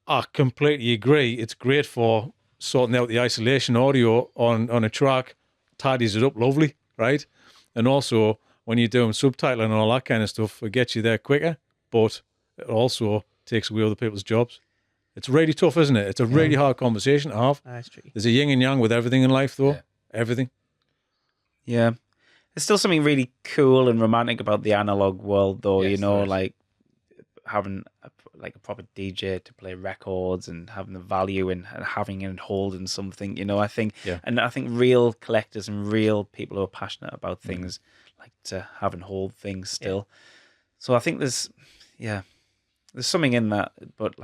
I completely agree. It's great for sorting out the isolation audio on a track. Tidies it up lovely, right? And also, when you're doing subtitling and all that kind of stuff, it gets you there quicker. But it also takes away other people's jobs. It's really tough, isn't it? It's a really hard conversation to have. It's tricky. There's a yin and yang with everything in life, though. Yeah. Everything. Yeah. There's still something really cool and romantic about the analog world, though. Yes, like having a proper DJ to play records and having the value in having and holding something. I think, and I think real collectors and real people who are passionate about things like to have and hold things still. So I think there's something in that, but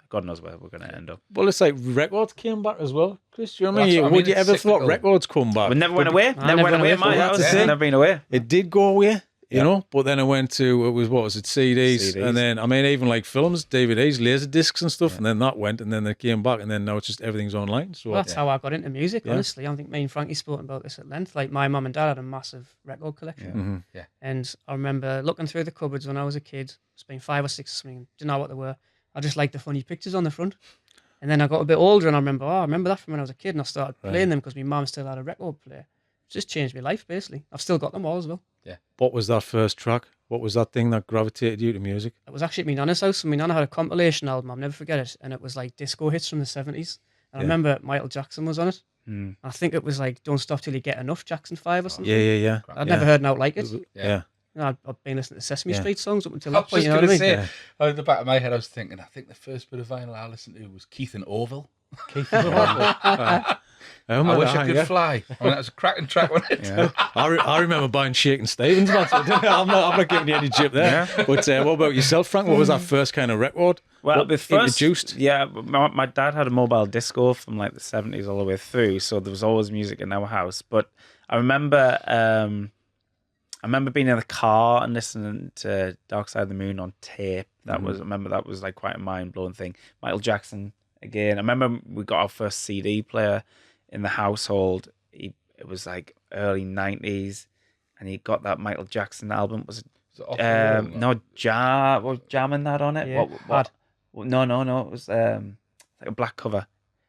God knows where we're going to end up. Well, it's like records came back as well, Chris. Do you know what I mean? Would you ever thought records come back? We never went away. Never went away. My house never been away. It did go away, you know, but then it went to, CDs. And then, I mean, even like films, DVDs, laser discs and stuff, and then that went, and then they came back, and then now it's just everything's online. So that's how I got into music, honestly. I think me and Frankie spoke about this at length. Like, my mum and dad had a massive record collection. And I remember looking through the cupboards when I was a kid, it's been 5 or 6 or something, didn't know what they were. I just liked the funny pictures on the front. And then I got a bit older and I remember that from when I was a kid, and I started playing them because my mum still had a record player. It just changed my life, basically. I've still got them all as well. Yeah. What was that first track? What was that thing that gravitated you to music? It was actually at my nana's house, and my nana had a compilation album, I'll never forget it, and it was like disco hits from the 70s. And I remember Michael Jackson was on it. I think it was like Don't Stop Till You Get Enough, Jackson 5 or something. Yeah. I'd never heard an out like it. Yeah. I've been listening to Sesame Street songs up until that point. I was just going to say, out the back of my head, I was thinking, I think the first bit of vinyl I listened to was Keith and Orville. Keith and Orville. I wish I could fly. I mean, that was a cracking track, wasn't it? Yeah. I remember buying Shakin' Stevens. I'm not giving you any jip there. Yeah. But what about yourself, Frank? What was that first kind of record? Well, the first, introduced? Yeah, my dad had a mobile disco from like the 70s all the way through, so there was always music in our house. But I remember being in the car and listening to Dark Side of the Moon on tape. I remember that was like quite a mind-blowing thing. Michael Jackson again. I remember we got our first CD player in the household. It was like early 90s, and he got that Michael Jackson album. Was it jamming that on it? Yeah. What? No. It was like a black cover.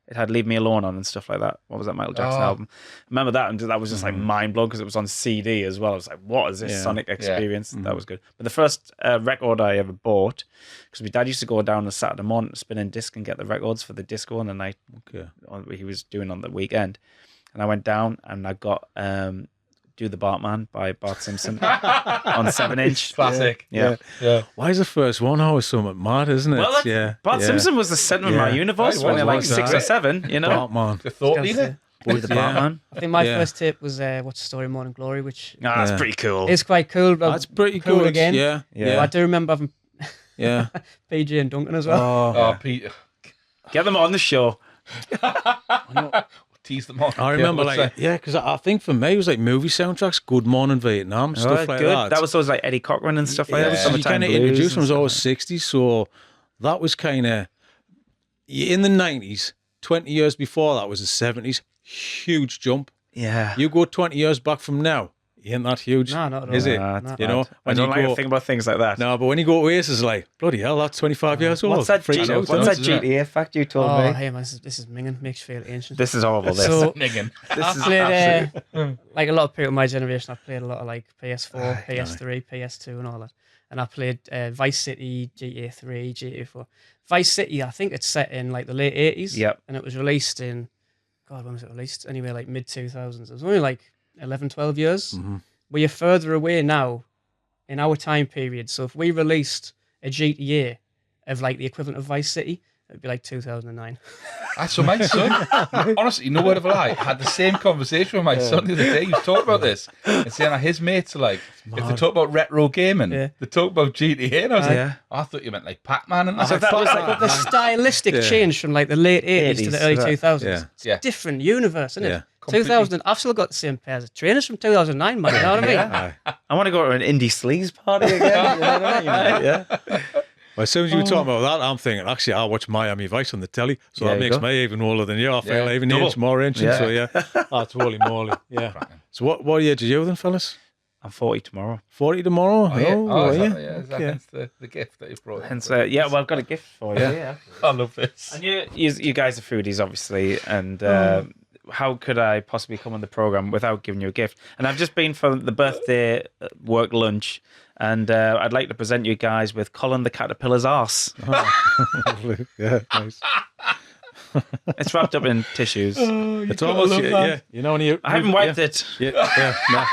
It had Leave Me Alone on and stuff like that. What was that Michael Jackson album? I remember that, and that was just like mind blown because it was on CD as well. I was like, what is this sonic experience? That was good. But the first record I ever bought, because my dad used to go down on Saturday morning, spin in disc and get the records for the disco on the night he was doing on the weekend. And I went down and I got Do the Bartman by Bart Simpson on 7-inch. Classic. Yeah. Why is the first one always something mad, isn't it? Well, Bart Simpson was the centre of my universe when I was like 6 or 7, you know? Bartman. The thought leader. Do the Bartman. I think my first tape was What's the Story, Morning Glory, which that's pretty cool. It's quite cool. That's pretty cool again. Yeah. I do remember having PJ and Duncan as well. Oh, Pete. Get them on the show. Tease them on. I remember because I think for me it was like movie soundtracks, Good Morning Vietnam, stuff like that. That was always like Eddie Cochran and stuff like that. So you kind of introduced them was always 60s, so that was kind of in the 90s. 20 years before that was the 70s. Huge jump. Yeah. You go 20 years back from now, he ain't that huge. No, not at all. Is it? No. You know, I when don't you like go, to think about things like that. no, but when you go to Aces, like, bloody hell, that's 25 years old. What's that, Freaks out, what's that doesn't it? GTA fact you told Oh, me? hey man, this is minging. Makes you feel ancient. This is horrible. This. So, Niggin. I played, like a lot of people in my generation, I played a lot of like PS4, PS3, PS2 and all that. And I played Vice City, GTA 3, GTA 4. Vice City, I think it's set in like the late 80s. Yep. And it was released in, God, when was it released? Anyway, like mid-2000s. It was only like 11, 12 years. Mm-hmm. We are further away now in our time period. So if we released a GTA of like the equivalent of Vice City, it would be like 2009. So my son, honestly, no word of a lie, had the same conversation with my son the other day. He was talking about this and saying that his mates are like, if they talk about retro gaming, they talk about GTA. And I was like, I thought you meant like Pac-Man and that. So that was like the stylistic change from like the late 80s to the early 2000s. It's a different universe, isn't it? 2000, I've still got the same pairs of trainers from 2009, man. You know what I mean? I want to go to an indie sleaze party again. You know what I mean? Yeah. Well, as soon as you were talking about that, I'm thinking, actually, I watch Miami Vice on the telly, so that makes me even older than you. I feel even age more ancient, so that's holy moly. Yeah. So what age are you then, fellas? I'm 40 tomorrow. 40 tomorrow? Is that hence the gift that you brought? Hence, well, I've got a gift for you. Yeah. I love this. And you guys are foodies, obviously, and how could I possibly come on the program without giving you a gift? And I've just been for the birthday work lunch, and I'd like to present you guys with Colin the Caterpillar's arse. Lovely. Yeah, nice. It's wrapped up in tissues. It's almost, you know when you... I haven't wiped it. No.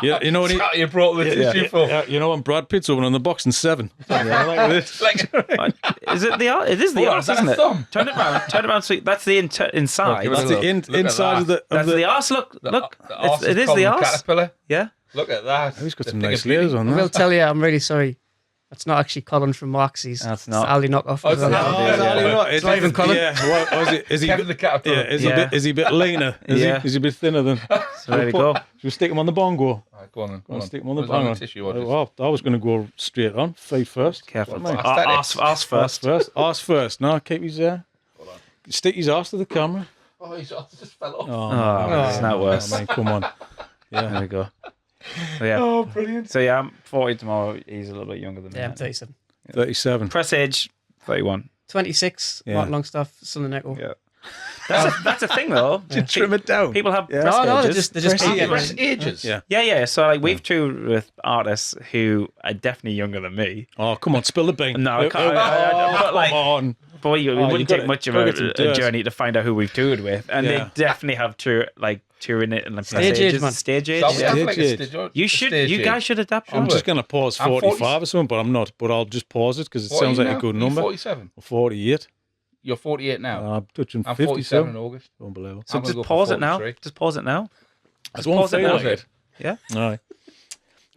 You know when you brought the tissue for. You know when Brad Pitt's over on the box in 7. Like, Is it the arse? It is the arse, isn't it? Thumb? Turn it round. So that's the inside. That's the inside of the... That's the arse. Look. It is the arse. Caterpillar. Yeah. Look at that. He's got some nice layers on I that. will tell you, I'm really sorry. That's not actually Colin from Marxies. That's not. It's Ali knockoff. Oh, it's not. It's not even Colin. Yeah, is he Kevin the Caterpillar. is he a bit leaner? Is he a bit thinner than... So there we go. Should we stick him on the bongo? Go on then. Go on. Stick him on the Put it on bongo. the tissue, or just- Well, I was going to go straight on. Feet first. Careful. What am Arse first. Arse first. No, keep his stick his arse to the camera. Oh, his arse just fell off. Oh, it's not worse. I mean, come on. Yeah. There we go. So, yeah. Oh, brilliant. So yeah, I'm 40 tomorrow. He's a little bit younger than me. Yeah, I'm 37. 37. Press age 31. 26, Marty Longstaff, Sunderland Echo. Yeah. That's a thing though. Trim it down. People have press No, ages. they're just Press ages. Yeah. Yeah. So like we've toured with artists who are definitely younger than me. Oh, come on, spill the bean. No, I can't. But like, come on. boy, it wouldn't take much of gotta get some a dirt. journey to find out who we've toured with, and they definitely have touring it and like Stage press age, ages, man. stage age. So we have Stage like a age. stage- You a should. stage You age. guys should adapt. I'm to just it. going to pause I'm 45 or something, but I'm not. But I'll just pause it because it What are sounds you like now? a good You're number. 47. 48. You're 48 now. I'm touching I'm 50. 47 in August. Unbelievable. So I'm gonna just go for pause it now. 43. Just pause it now. I don't pause it feel now. like it. Yeah. Aye.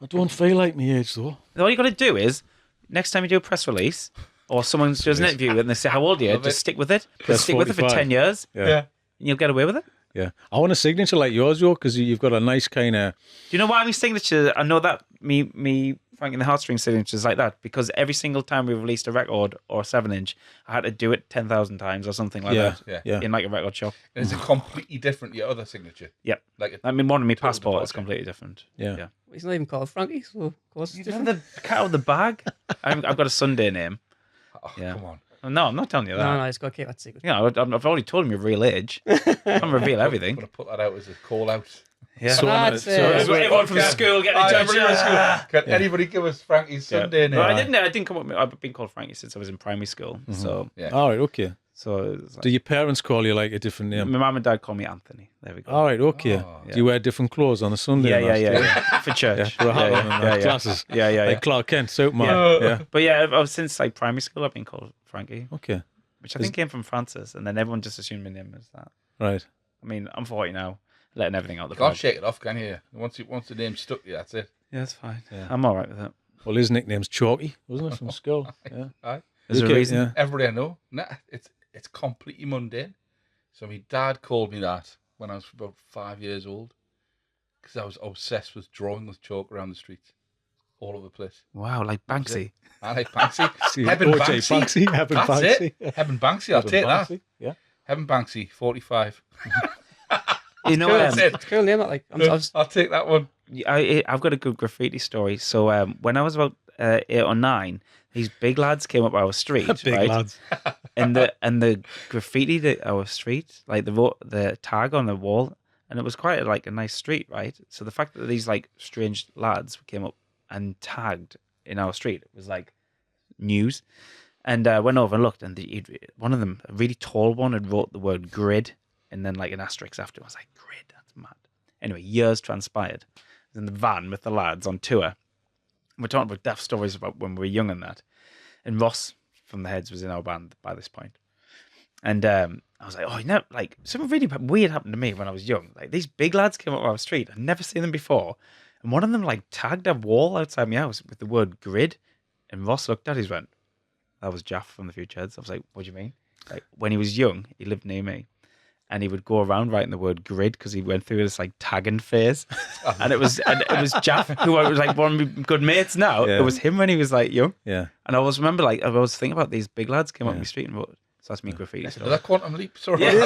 I don't feel like my age though. All you got to do is next time you do a press release or someone does an interview and they say how old are you, Love just it. stick with it. Press Just stick with it for 45. 10 years, Yeah. and you'll get away with it. Yeah. I want a signature like yours, Joe, because you've got a nice kind of... Do you know why my signature? I know that me Frankie and The Heartstrings signature is like that because every single time we released a record or a 7-inch, I had to do it 10,000 times or something like that. Yeah. In like a record shop. And it's a completely different your other signature. Yep. Like I mean, one of my Total passport is departure. completely different. Yeah. He's not even called Frankie, so of course it's You different. know the cat out of the bag? I've got a Sunday name. Yeah. Come on. No, I'm not telling you that. No, he's got to keep that secret. Yeah, I've already told him your real age. I can't reveal I'm everything. going to put that out as a call out. Yeah. So, That's Everyone from school getting a judge. Can anybody give us Frankie's Sunday name? No, I didn't come up with. I've been called Frankie since I was in primary school. So Yeah. All right, okay. it's like, Do your parents call you like a different name? my mum and dad call me Anthony. There we go. All right, okay. Do you wear different clothes on a Sunday? Yeah. For church. For a hat on and glasses. Yeah. Like Clark Kent, Superman. Yeah. But yeah, since like primary school, I've been called Frankie, Okay. which I think came from Francis, and then everyone just assumed my name was that. Right. I mean, I'm 40 now, letting everything out the Can't bag. shake it off, can you? Once the name's stuck to you, that's it. Yeah, that's fine. Yeah. I'm all right with it. Well, his nickname's Chalky, wasn't it, from school? Yeah. Aye. Is there a reason? Yeah. Everybody I know. Nah, it's completely mundane. So my dad called me that when I was about 5 years old because I was obsessed with drawing with chalk around the streets, all over the place. Wow, like Banksy. I like Banksy. See, Eben O.J. Banksy. Banksy. Eben That's Banksy. it. Eben Banksy. I'll take that. Yeah. Eben Banksy, 45. You know Cool, what? That's it. It's a cool name. Like, I was I'll take that one. I've got a good graffiti story. So when I was about 8 or 9, these big lads came up our street, Big right? lads. And the graffiti our street, like the tag on the wall, and it was quite a nice street, right? So the fact that these like strange lads came up and tagged in our street was like news. And I went over and looked, and one of them, a really tall one, had wrote the word grid and then like an asterisk after. I was like, grid, that's mad. Anyway, years transpired. I was in the van with the lads on tour. We're talking about daft stories about when we were young and that. And Ross from the Heads was in our band by this point. And I was like, like something really weird happened to me when I was young. Like these big lads came up our street. I'd never seen them before. And one of them like tagged a wall outside my house with the word grid. And Ross looked at it, he went, that was Jaff from the Futureheads. I was like, what do you mean? Like when he was young, he lived near me. And he would go around writing the word grid because he went through this like tagging phase. And it was Jaff, who I was like one of my good mates now. Yeah. It was him when he was like young. Yeah. And I always remember I was thinking about these big lads came up my street and wrote, so that's me graffiti story. Another quantum leap. Sorry. I'll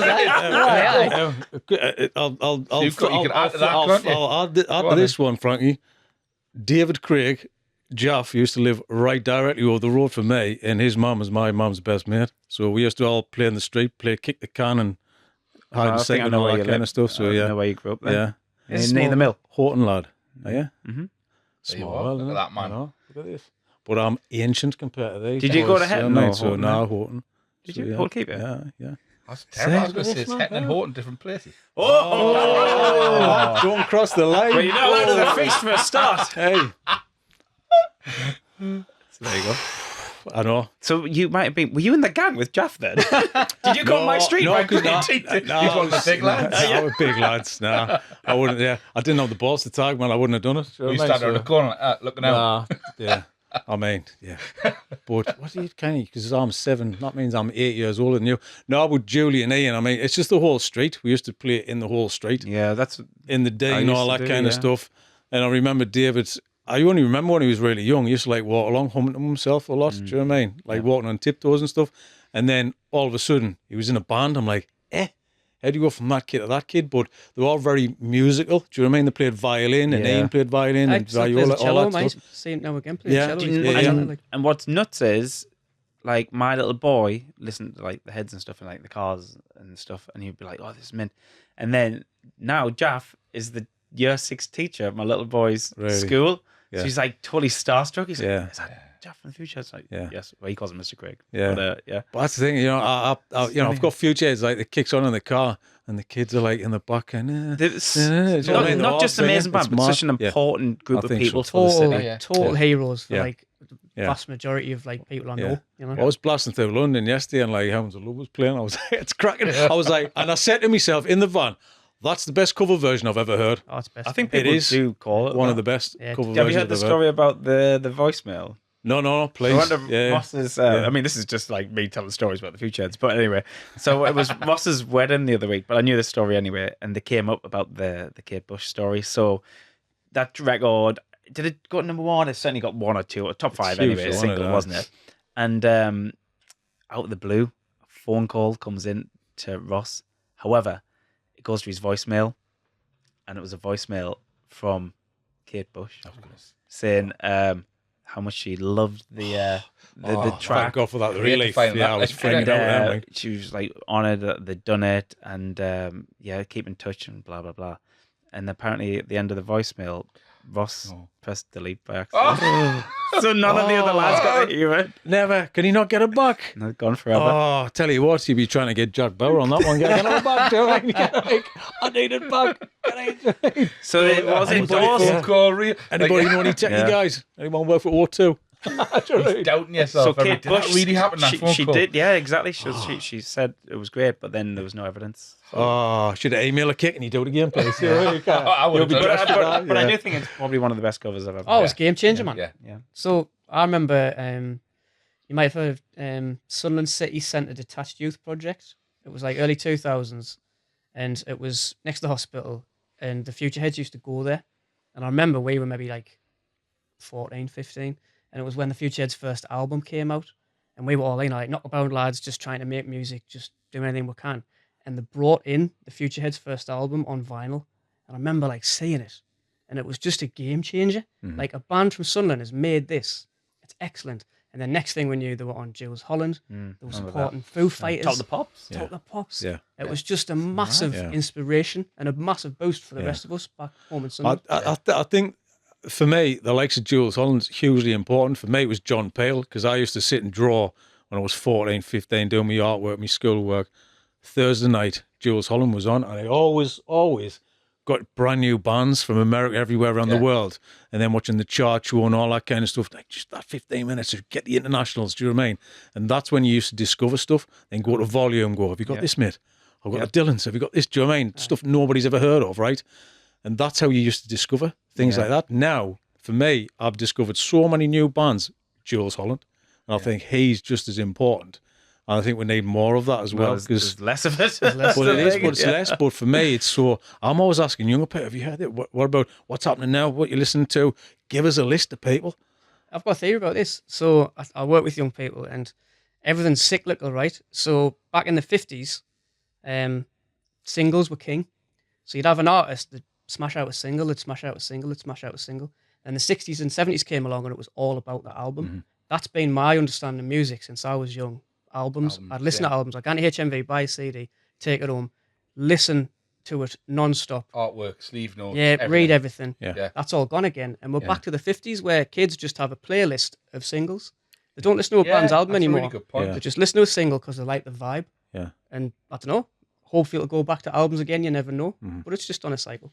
add to this one, Frankie. David Craig, Jaff, used to live right directly over the road from me, and his mum was my mum's best mate. So we used to all play in the street, kick the can, and hide and seek and all that kind of stuff. So I know where you grew up then. Yeah. It's near the mill. Horton lad. Oh, yeah. Mm-hmm. Small, Look at that, man. Look at this. But I'm ancient compared to these. Did you go to Hetton or So Horton? now Horton. Did you? Hold keep it? Yeah. That's terrible. I was going to say it's Hetton and Horton, different places. Oh, don't cross the line. Well, you know, out of the feast for a start. Hey. So there you go. I know. So you might have been. Were you in the gang with Jaff then? Did you go on my street? No, because He's one of the big lads. I was big lads. No, I wouldn't. Yeah, I didn't have the balls to tag, man. I wouldn't have done it. You stand around the corner like that, looking out. Yeah. I mean, yeah. But what do you kind of, because I'm 7, that means I'm 8 years older than you. No, with Julie and Ian, I mean, it's just the whole street. We used to play in the whole street. Yeah, that's in the day and all that kind of stuff. And I remember David's, I only remember when he was really young, he used to like walk along humming to himself a lot. Do you know what I mean? Like walking on tiptoes and stuff. And then all of a sudden, he was in a band. I'm like, how do you go from that kid to that kid? But they're all very musical. Do you know what I mean? They played violin, and Ian played violin, and viola, all that stuff. See him now again playing cello. And what's nuts is, like, my little boy listened to like the Heads and stuff, and like the Cars and stuff, and he'd be like, "Oh, this is mint." And then now Jaff is the year 6 teacher at my little boy's school. Yeah. So he's like totally starstruck. He's like, "Is that Jaff from the Future?" It's like, yes. Well, he calls him Mr. Craig. Yeah, but, But that's the thing, you know. I've got Futureheads like it kicks on in the car, and the kids are like in the back, and not just an amazing band, but such an important group of people for the city. Total heroes for like the vast majority of like people I know. You know? I was blasting through London yesterday, and like Hounds of Love was playing. I was like, it's cracking. I was like, and I said to myself in the van, that's the best cover version I've ever heard. Oh, it's best. I think people do call it one of the best cover versions. Have you heard the story about the voicemail? No, please. Ross's, I mean, this is just like me telling stories about the Futureheads, but anyway. So it was Ross's wedding the other week, but I knew the story anyway, and they came up about the Kate Bush story. So that record, did it go to number 1? It certainly got 1 or 2, or top 5 anyway, a single, wasn't it? And out of the blue, a phone call comes in to Ross. However, it goes to his voicemail, and it was a voicemail from Kate Bush saying how much she loved the track. Thank God for that relief. I was freaking out. She was like honoured that they'd done it, and keep in touch and blah blah blah. And apparently at the end of the voicemail, Ross pressed delete by accident. So none of the other lads got to hear it. Never. Can he not get it back? No, gone forever. Oh, tell you what, you'd be trying to get Jack Bauer on that one. Get it back. I need it back. So it was endorsed. Anybody know any techie guys? Anyone work for O2? He's doubting yourself. So Kate Bush, that really happened. She did, yeah, exactly. She said it was great, but then there was no evidence. So. Oh, should I email a kick and you do it again, please? I would, but I do think it's probably one of the best covers I've ever. Oh, it's game changer, man. Yeah. So I remember, you might have heard Sunderland City sent a detached youth project. It was like early 2000s, and it was next to the hospital, and the Futureheads used to go there. And I remember we were maybe like 14, 15. And it was when the Futureheads' first album came out, and we were all, like knockabout lads, just trying to make music, just doing anything we can. And they brought in the Futureheads' first album on vinyl, and I remember like seeing it, and it was just a game changer. Like, a band from Sunderland has made this. It's excellent. And the next thing we knew, they were on Jules Holland. They were supporting Foo Fighters. Top of the Pops. Top of the Pops. Yeah. It was just a massive inspiration and a massive boost for the rest of us back home in Sunderland. I think, for me, the likes of Jules Holland's hugely important. For me, it was John Peel, because I used to sit and draw when I was 14, 15, doing my artwork, my schoolwork. Thursday night, Jules Holland was on, and I always got brand new bands from America, everywhere around the world, and then watching the chart show and all that kind of stuff. Like, just that 15 minutes to get the internationals, do you know what I mean? And that's when you used to discover stuff, then go to volume, go, have you got this, mate? I've got the Dylans, have you got this? Do you know what I mean? Stuff nobody's ever heard of, right? And that's how you used to discover things like that. Now, for me, I've discovered so many new bands, Jules Holland, and I think he's just as important. And I think we need more of that as well. Because less of it. But it's less. But for me, it's so. I'm always asking younger people, have you heard it? What about what's happening now? What you listening to? Give us a list of people. I've got a theory about this. So I work with young people, and everything's cyclical, right? So back in the 50s, singles were king. So you'd have an artist that smash out a single, they'd smash out a single, they'd smash out a single. And the 60s and 70s came along, and it was all about the album. That's been my understanding of music since I was young. Albums. I'd listen to albums. Like anti-HMV, buy a CD, take it home, listen to it non-stop. Artwork, sleeve notes. Yeah, everything. read everything. Yeah. That's all gone again. And we're back to the 50s where kids just have a playlist of singles. They don't listen to a band's album that's anymore. A really good point. They just listen to a single because they like the vibe. Yeah. And I don't know, hopefully it'll go back to albums again, you never know. But it's just on a cycle.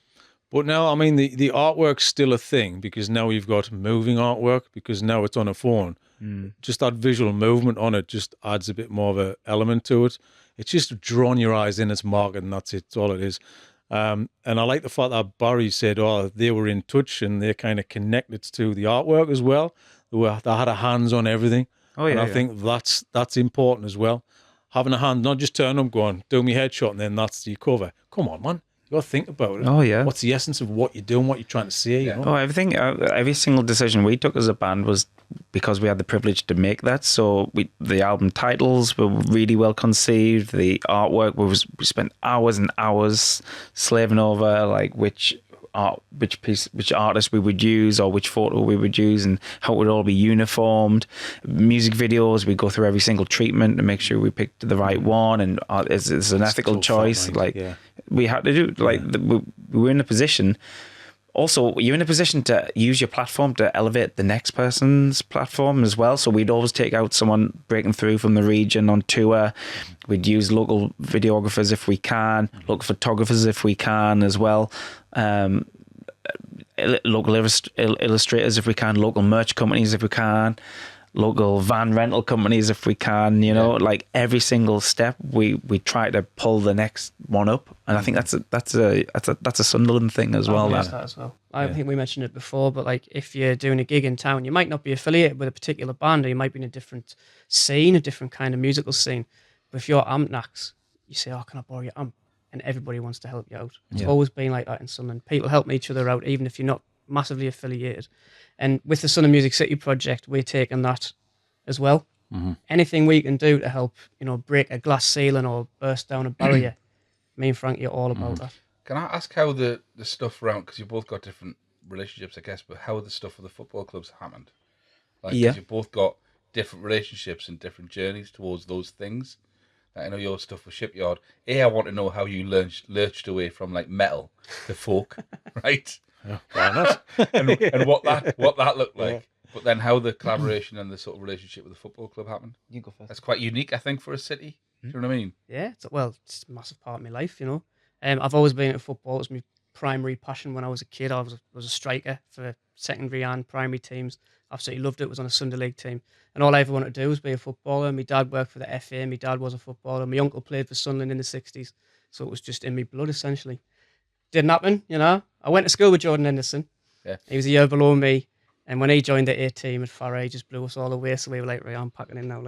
But now, I mean, the artwork's still a thing, because now you've got moving artwork, because now it's on a phone. Just that visual movement on it just adds a bit more of an element to it. It's just drawing your eyes in, its market, and that's it. That's all it is. And I like the fact that Barry said, they were in touch and they kind of connected to the artwork as well. They had a hands on everything. And I think that's important as well. Having a hand, not just turn up, going, do me headshot, and then that's your cover. Come on, man. You got to think about it. Oh, yeah. What's the essence of what you're doing, what you're trying to say? You know? Oh, everything. Every single decision we took as a band was because we had the privilege to make that. So the album titles were really well conceived. The artwork we spent hours and hours slaving over, like which artist we would use or which photo we would use and how it would all be uniformed. Music videos, we go through every single treatment to make sure we picked the right one, and it's an ethical choice. We had to do, we were in a position. Also, you're in a position to use your platform to elevate the next person's platform as well. So we'd always take out someone breaking through from the region on tour. We'd use local videographers if we can, local photographers if we can as well. Local illustrators if we can, local merch companies if we can, local van rental companies if we can, like every single step we try to pull the next one up, and I think that's a Sunderland thing as well. That as well. I think we mentioned it before, but like if you're doing a gig in town, you might not be affiliated with a particular band, or you might be in a different scene, a different kind of musical scene. But if you're amp knacks, you say, "Oh, can I borrow your amp?" And everybody wants to help you out. It's always been like that in Sunderland. People help each other out, even if you're not massively affiliated. And with the Sunderland Music City project, we're taking that as well. Anything we can do to help, break a glass ceiling or burst down a barrier, me and Frankie are all about that. Can I ask how the stuff around, because you've both got different relationships, I guess, but how the stuff with the football clubs happened? Like, 'cause you've both got different relationships and different journeys towards those things. Like, I know your stuff with Shipyard. I want to know how you lurched away from like metal to folk, right? Why not? and what that looked like. But then how the collaboration and the sort of relationship with the football club happened. You go first. That's quite unique, I think, for a city. Do you know what I mean? Yeah, it's a massive part of my life, I've always been into football. It was my primary passion when I was a kid. I was a striker for secondary and primary teams. Absolutely loved it. Was on a Sunday league team. And all I ever wanted to do was be a footballer. My dad worked for the FA. My dad was a footballer. My uncle played for Sunderland in the 60s. So it was just in my blood, essentially. Didn't happen, I went to school with Jordan Henderson. Yeah. He was a year below me. And when he joined the A team at Farray, he just blew us all away. So we were like, right, I'm packing in now.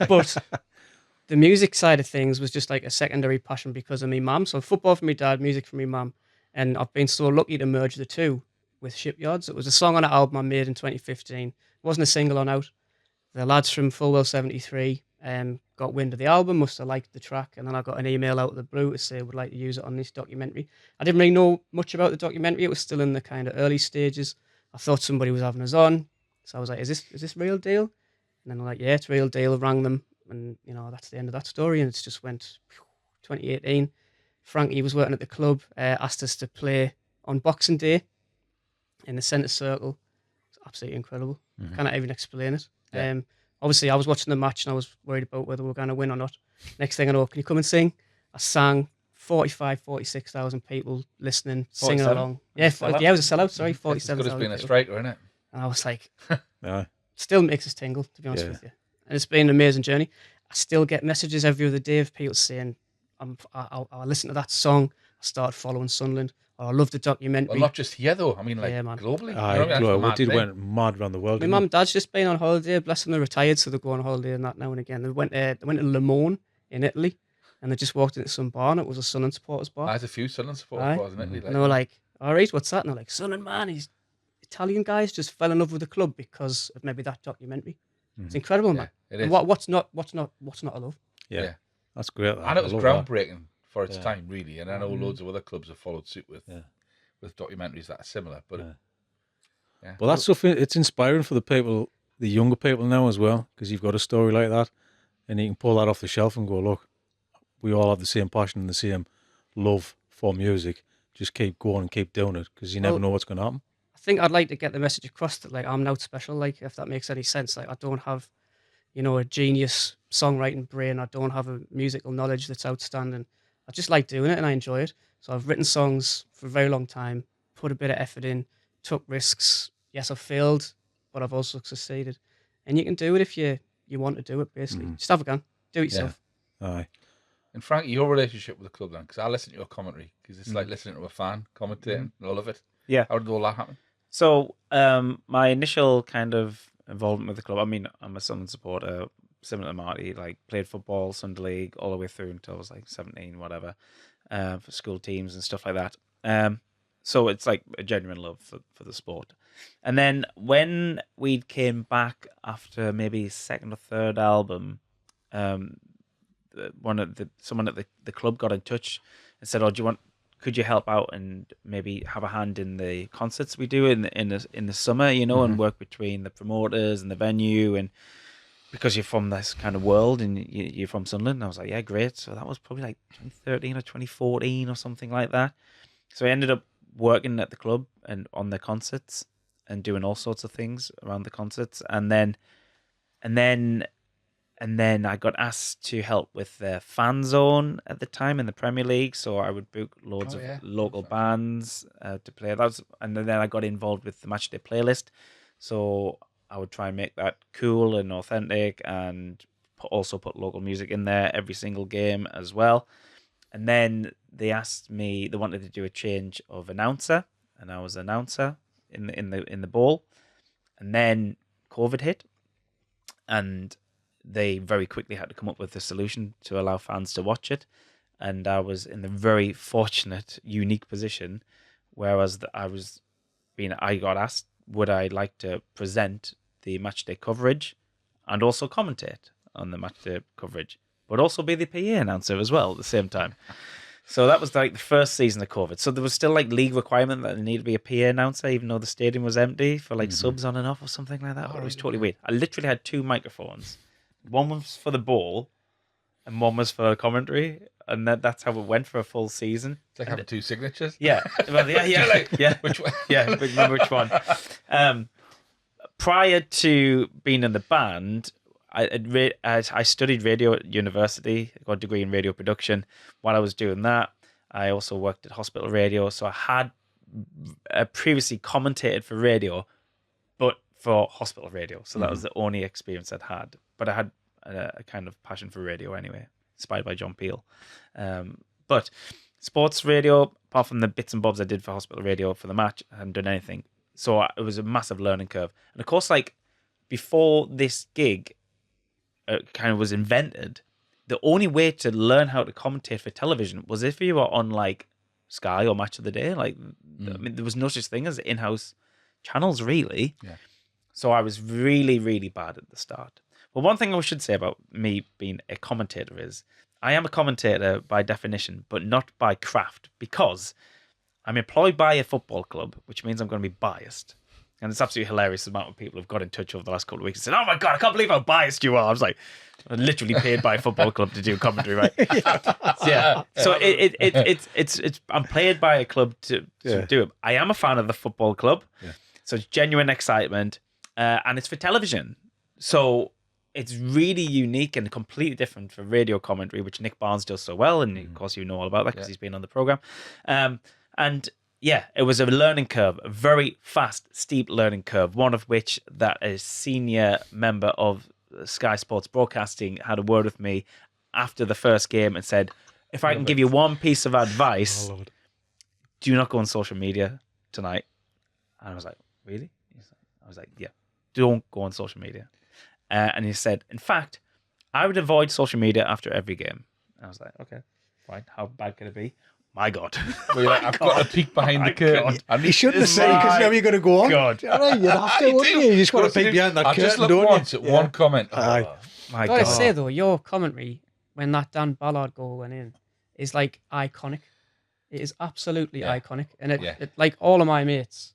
But the music side of things was just like a secondary passion because of my mum. So football for my dad, music for my mum. And I've been so lucky to merge the two with Shipyards. It was a song on an album I made in 2015. It wasn't a single on out. The lads from Fulwell 73 got wind of the album, must have liked the track, and then I got an email out of the blue to say would like to use it on this documentary. I didn't really know much about the documentary. It was still in the kind of early stages. I thought somebody was having us on, so I was like, is this real deal? And then they're like, yeah, it's real deal. Rang them, and that's the end of that story. And it's just went 2018. Frankie was working at the club, asked us to play on Boxing Day in the centre circle. It's absolutely incredible. Cannot even explain it. Yeah. Obviously, I was watching the match and I was worried about whether we were going to win or not. Next thing I know, can you come and sing? I sang, 46,000 people listening, singing 47? along. Yeah, it was a sellout, sorry, 47,000. It's as good as being a people. striker, isn't it? And I was like, Yeah. still makes us tingle, to be honest with you. And it's been an amazing journey. I still get messages every other day of people saying, I listen to that song, I started following Sunderland, or I love the documentary. Well, not just here, though. I mean, like, Yeah, man. globally. We went mad around the world. My mum and dad's just been on holiday. Bless them, they're retired, so they go on holiday and that now and again. They went to Limone in Italy, and they just walked into some bar, and it was a Sunderland supporters bar. There's a few Sunderland supporters bars in Italy. And they were like, all right, what's that? And they're like, Sunderland, man, these Italian guys just fell in love with the club because of maybe that documentary. It's incredible, man. It is. And what's not a love? Yeah. That's great. And it was I love groundbreaking for its time, really. And I know loads of other clubs have followed suit with documentaries that are similar. But Well, that stuff, it's inspiring for the younger people now as well, because you've got a story like that, and you can pull that off the shelf and go, look, we all have the same passion and the same love for music. Just keep going and keep doing it, because you never know what's going to happen. I think I'd like to get the message across that, like, I'm not special, like, if that makes any sense. Like, I don't have, a genius songwriting brain. I don't have a musical knowledge that's outstanding. I just like doing it and I enjoy it. So I've written songs for a very long time, put a bit of effort in, took risks. Yes, I've failed, but I've also succeeded. And you can do it if you want to do it, basically. Just have a go. Do it yourself. Yeah. Aye. And Frankie, your relationship with the club then, because I listen to your commentary, because it's like listening to a fan commentating, and all of it. Yeah. How did all that happen? So my initial kind of involvement with the club, I mean, I'm a Sunderland supporter, similar to Marty, like played football, Sunday League, all the way through until I was like 17, whatever, for school teams and stuff like that. So it's like a genuine love for the sport. And then when we came back after maybe second or third album, someone at the club got in touch and said, could you help out and maybe have a hand in the concerts we do in the summer, and work between the promoters and the venue, and because you're from this kind of world and you're from Sunderland. And I was like, yeah, great. So that was probably like 2013 or 2014 or something like that. So I ended up working at the club and on the concerts and doing all sorts of things around the concerts, and then I got asked to help with the fan zone at the time in the Premier League. So I would book loads of local bands to play. And then I got involved with the matchday playlist. So I would try and make that cool and authentic, and also put local music in there every single game as well. And then they wanted to do a change of announcer, and I was announcer in the bowl. And then COVID hit, and they very quickly had to come up with a solution to allow fans to watch it. And I was in the very fortunate, unique position, whereas I got asked, would I like to present the matchday coverage and also commentate on the matchday coverage, but also be the PA announcer as well at the same time. So that was like the first season of COVID. So there was still like league requirement that there needed to be a PA announcer, even though the stadium was empty, for like subs on and off or something like that. But it was totally weird. I literally had two microphones. One was for the ball and one was for commentary. And that's how it went for a full season. It's like having two signatures. Yeah. Well, yeah. Which one? Yeah, remember which one. Prior to being in the band, I studied radio at university. I got a degree in radio production. While I was doing that, I also worked at hospital radio. So I had previously commentated for radio, but for hospital radio. So that was the only experience I'd had. But I had a kind of passion for radio anyway, inspired by John Peel. But sports radio, apart from the bits and bobs I did for hospital radio for the match, I hadn't done anything. So it was a massive learning curve. And of course, like before this gig kind of was invented, the only way to learn how to commentate for television was if you were on like Sky or Match of the Day. Like, I mean, there was no such thing as in-house channels, really. Yeah. So I was really, really bad at the start. Well, one thing I should say about me being a commentator is I am a commentator by definition, but not by craft, because I'm employed by a football club, which means I'm going to be biased. And it's absolutely hilarious the amount of people have got in touch over the last couple of weeks and said, "Oh my God, I can't believe how biased you are." I was like, I'm literally paid by a football club to do commentary, right? Yeah. So it's I'm paid by a club to do it. I am a fan of the football club. Yeah. So it's genuine excitement. And it's for television. So it's really unique and completely different for radio commentary, which Nick Barnes does so well. And of course, you know all about that because he's been on the program. And yeah, it was a learning curve, a very fast, steep learning curve, one of which that a senior member of Sky Sports Broadcasting had a word with me after the first game and said, if I can give you one piece of advice, do not go on social media tonight. And I was like, really? I was like, yeah, don't go on social media. And he said, in fact, I would avoid social media after every game. And I was like, okay, fine. How bad could it be? My God. Well, you're like, I've got to peek behind the curtain. You shouldn't have said it because now you're going to go on. God. You'd have to, wouldn't you? You just got to peek behind that curtain, just looked once at one comment. My I gotta say though, your commentary when that Dan Ballard goal went in is like iconic. It is absolutely iconic, and it like all of my mates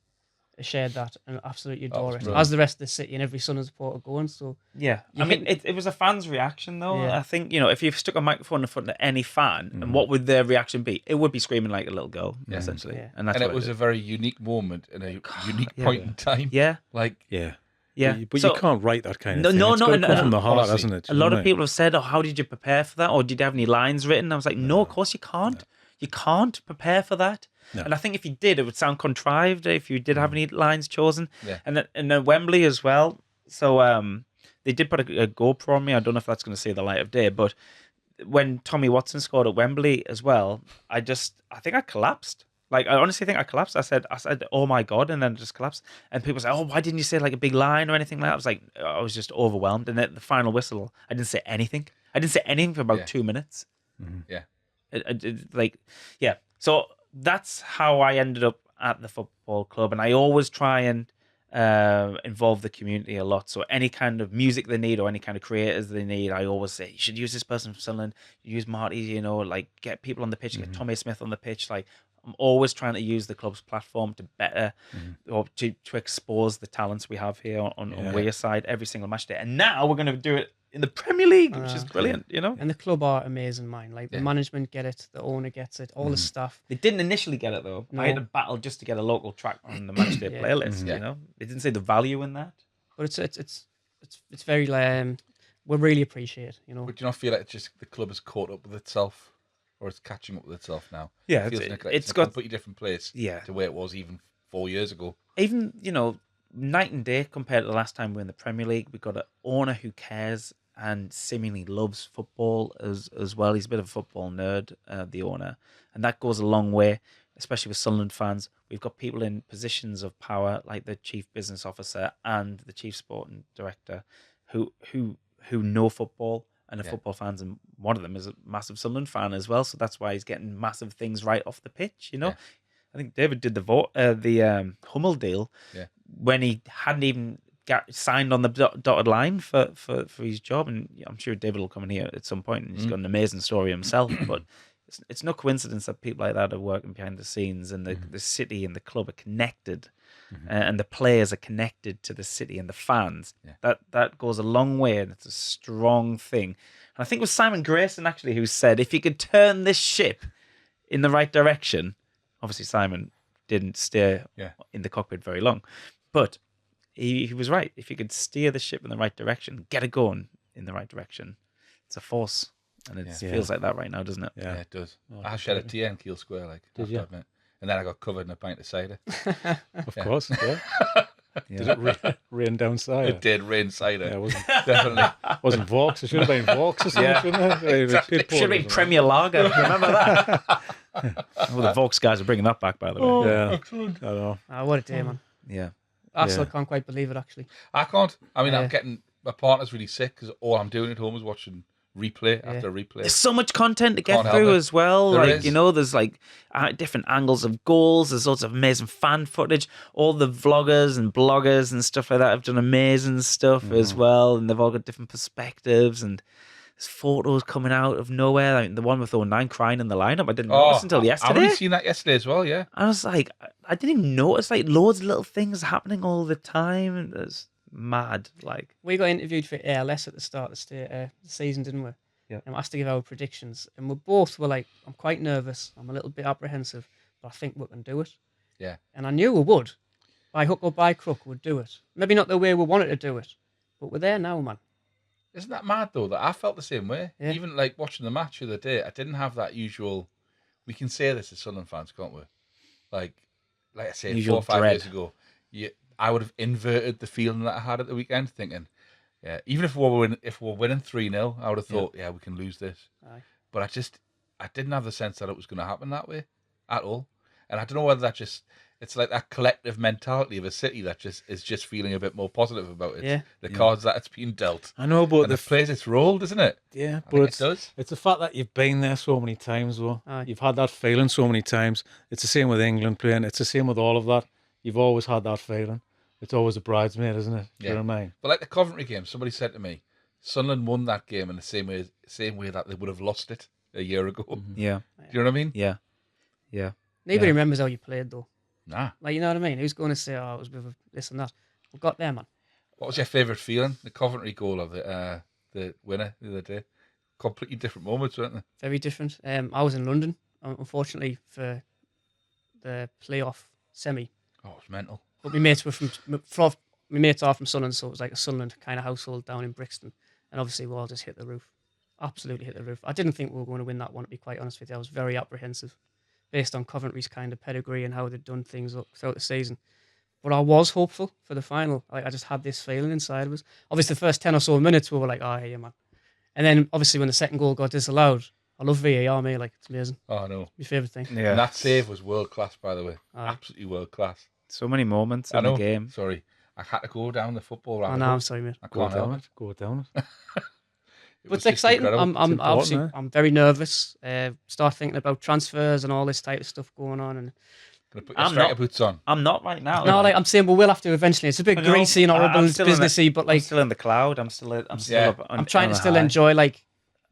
shared that and absolutely adore it, as the rest of the city and every Sunderland supporter going. So yeah, I mean, it was a fan's reaction though. Yeah. I think, you know, if you've stuck a microphone in front of any fan, and what would their reaction be? It would be screaming like a little girl, essentially. Yeah. And it was a very unique moment and a unique point in time. Yeah, like yeah. But you can't write that kind of thing. It's got to come from the heart, hasn't it? A lot of people have said, "Oh, how did you prepare for that? Or did you have any lines written?" I was like, "No, of course you can't. No. You can't prepare for that." No. And I think if you did, it would sound contrived if you did have any lines chosen. Yeah. And then Wembley as well. So they did put a GoPro on me. I don't know if that's going to see the light of day, but when Tommy Watson scored at Wembley as well, I think I collapsed. Like, I honestly think I collapsed. I said, "Oh my God," and then just collapsed. And people say, "Oh, why didn't you say like a big line or anything like that?" I was like, I was just overwhelmed. And at the final whistle, I didn't say anything. I didn't say anything for about 2 minutes. Yeah. So that's how I ended up at the football club. And I always try and involve the community a lot. So any kind of music they need or any kind of creators they need, I always say, you should use this person from Sunderland, use Marty, you know, like get people on the pitch, get Tommy Smith on the pitch. Like, I'm always trying to use the club's platform to better or to expose the talents we have here on Wearside every single match day. And now we're going to do it in the Premier League, which is brilliant, you know. And the club are amazing, man. Like the management get it, the owner gets it, all the staff. They didn't initially get it though. No. I had to battle just to get a local track on the matchday playlist. You know, they didn't see the value in that. But it's very we really appreciate, you know. But do you not feel like it's just the club has caught up with itself, or it's catching up with itself now? Yeah, it's got a completely different place. Yeah, to where it was even 4 years ago. Even, you know, night and day compared to the last time we were in the Premier League. We've got an owner who cares and seemingly loves football as well. He's a bit of a football nerd, the owner, and that goes a long way, especially with Sunderland fans. We've got people in positions of power like the chief business officer and the chief sporting director who know football and are football fans, and one of them is a massive Sunderland fan as well. So that's why he's getting massive things right off the pitch. You know, I think David did the Hummel deal when he hadn't even signed on the dotted line for his job, and I'm sure David will come in here at some point and he's got an amazing story himself. But it's no coincidence that people like that are working behind the scenes, and the city and the club are connected, and the players are connected to the city and the fans. That goes a long way, and it's a strong thing. And I think it was Simon Grayson actually who said, if you could turn this ship in the right direction, obviously Simon didn't steer in the cockpit very long, but he was right. If you could steer the ship in the right direction, get it going in the right direction, it's a force. And it feels like that right now, doesn't it? Yeah, it does. I shed a tear in Kiel Square, like, did you? Admit. And then I got covered in a pint of cider. Of course, Did it rain down cider? It did rain cider. Yeah, it wasn't, definitely. Wasn't Vaux. It should have been Vaux or something, shouldn't it? Exactly. Should have been Premier Lager. Remember that? The Vaux guys are bringing that back, by the way. Oh, yeah. Excellent. I know. What a day, man. Yeah. I still can't quite believe it, actually. I can't. I mean, I'm getting... My partner's really sick because all I'm doing at home is watching replay after replay. There's so much content to Can't get help through it. as well. There Like, is. you know, there's like different angles of goals. There's lots of amazing fan footage. All the vloggers and bloggers and stuff like that have done amazing stuff as well. And they've all got different perspectives. And there's photos coming out of nowhere. Like the one with 09 crying in the lineup. I didn't notice until yesterday. I've only seen that yesterday as well, yeah. I was like, I didn't even notice like loads of little things happening all the time. And it's mad. Like, We got interviewed for ALS at the start of the season, didn't we? Yeah. And we asked to give our predictions. And we both were like, I'm quite nervous. I'm a little bit apprehensive, but I think we can do it. Yeah. And I knew we would. By hook or by crook, we'd do it. Maybe not the way we wanted to do it, but we're there now, man. Isn't that mad though? That I felt the same way. Yeah. Even like watching the match the other day, I didn't have that usual. We can say this as Sunderland fans, can't we? Like I said, Usual 4 or 5 dread. years ago, I would have inverted the feeling that I had at the weekend, thinking, yeah, even if we're winning 3-0, I would have thought, yeah, we can lose this. Aye. But I didn't have the sense that it was going to happen that way at all. And I don't know whether it's like that collective mentality of a city that is just feeling a bit more positive about it. Yeah. The cards that it's been dealt. I know, but And it plays its role, doesn't it? yeah, I but think it's it does. it's the fact that you've been there so many times, though. Aye. You've had that feeling so many times. It's the same with England playing. It's the same with all of that. You've always had that feeling. It's always a bridesmaid, isn't it? Do you know what I mean? But like the Coventry game, somebody said to me, Sunderland won that game in the same way that they would have lost it a year ago. yeah, Do you know what I mean? yeah. Nobody remembers how you played, though. Nah. Like, you know what I mean? Who's going to say, oh, it was with this and that? We got there, man. What was your favourite feeling? The Coventry goal or the winner the other day? Completely different moments, weren't they? Very different. I was in London, unfortunately, for the playoff semi. Oh, it was mental. But my mates were my mates are from Sunderland, so it was like a Sunderland kind of household down in Brixton. And obviously we all just hit the roof. Absolutely hit the roof. I didn't think we were going to win that one, to be quite honest with you. I was very apprehensive based on Coventry's kind of pedigree and how they'd done things up throughout the season. But I was hopeful for the final. Like, I just had this feeling inside of us. Obviously, the first 10 or so minutes, we were like, oh, yeah, man. And then, obviously, when the second goal got disallowed, I love VAR, mate. Like, it's amazing. Oh, no. My favourite thing. Yeah. And that save was world class, by the way. Aye. Absolutely world class. So many moments I in know. the game. Sorry. I had to go down the football Oh, rabbit no, hole. I'm sorry, mate. I Go can't help down it. it. Go down it. But it's just exciting. incredible. I'm It's obviously important, I'm very nervous. Start thinking about transfers and all this type of stuff going on. And Gonna put your I'm striker not- boots on. I'm not right now. no, like I'm saying, we will have to eventually. It's a bit I know. greasy and horrible, I'm and still in businessy, but I'm like still in the cloud. I'm still Yeah. up on, I'm trying on to a still high. enjoy like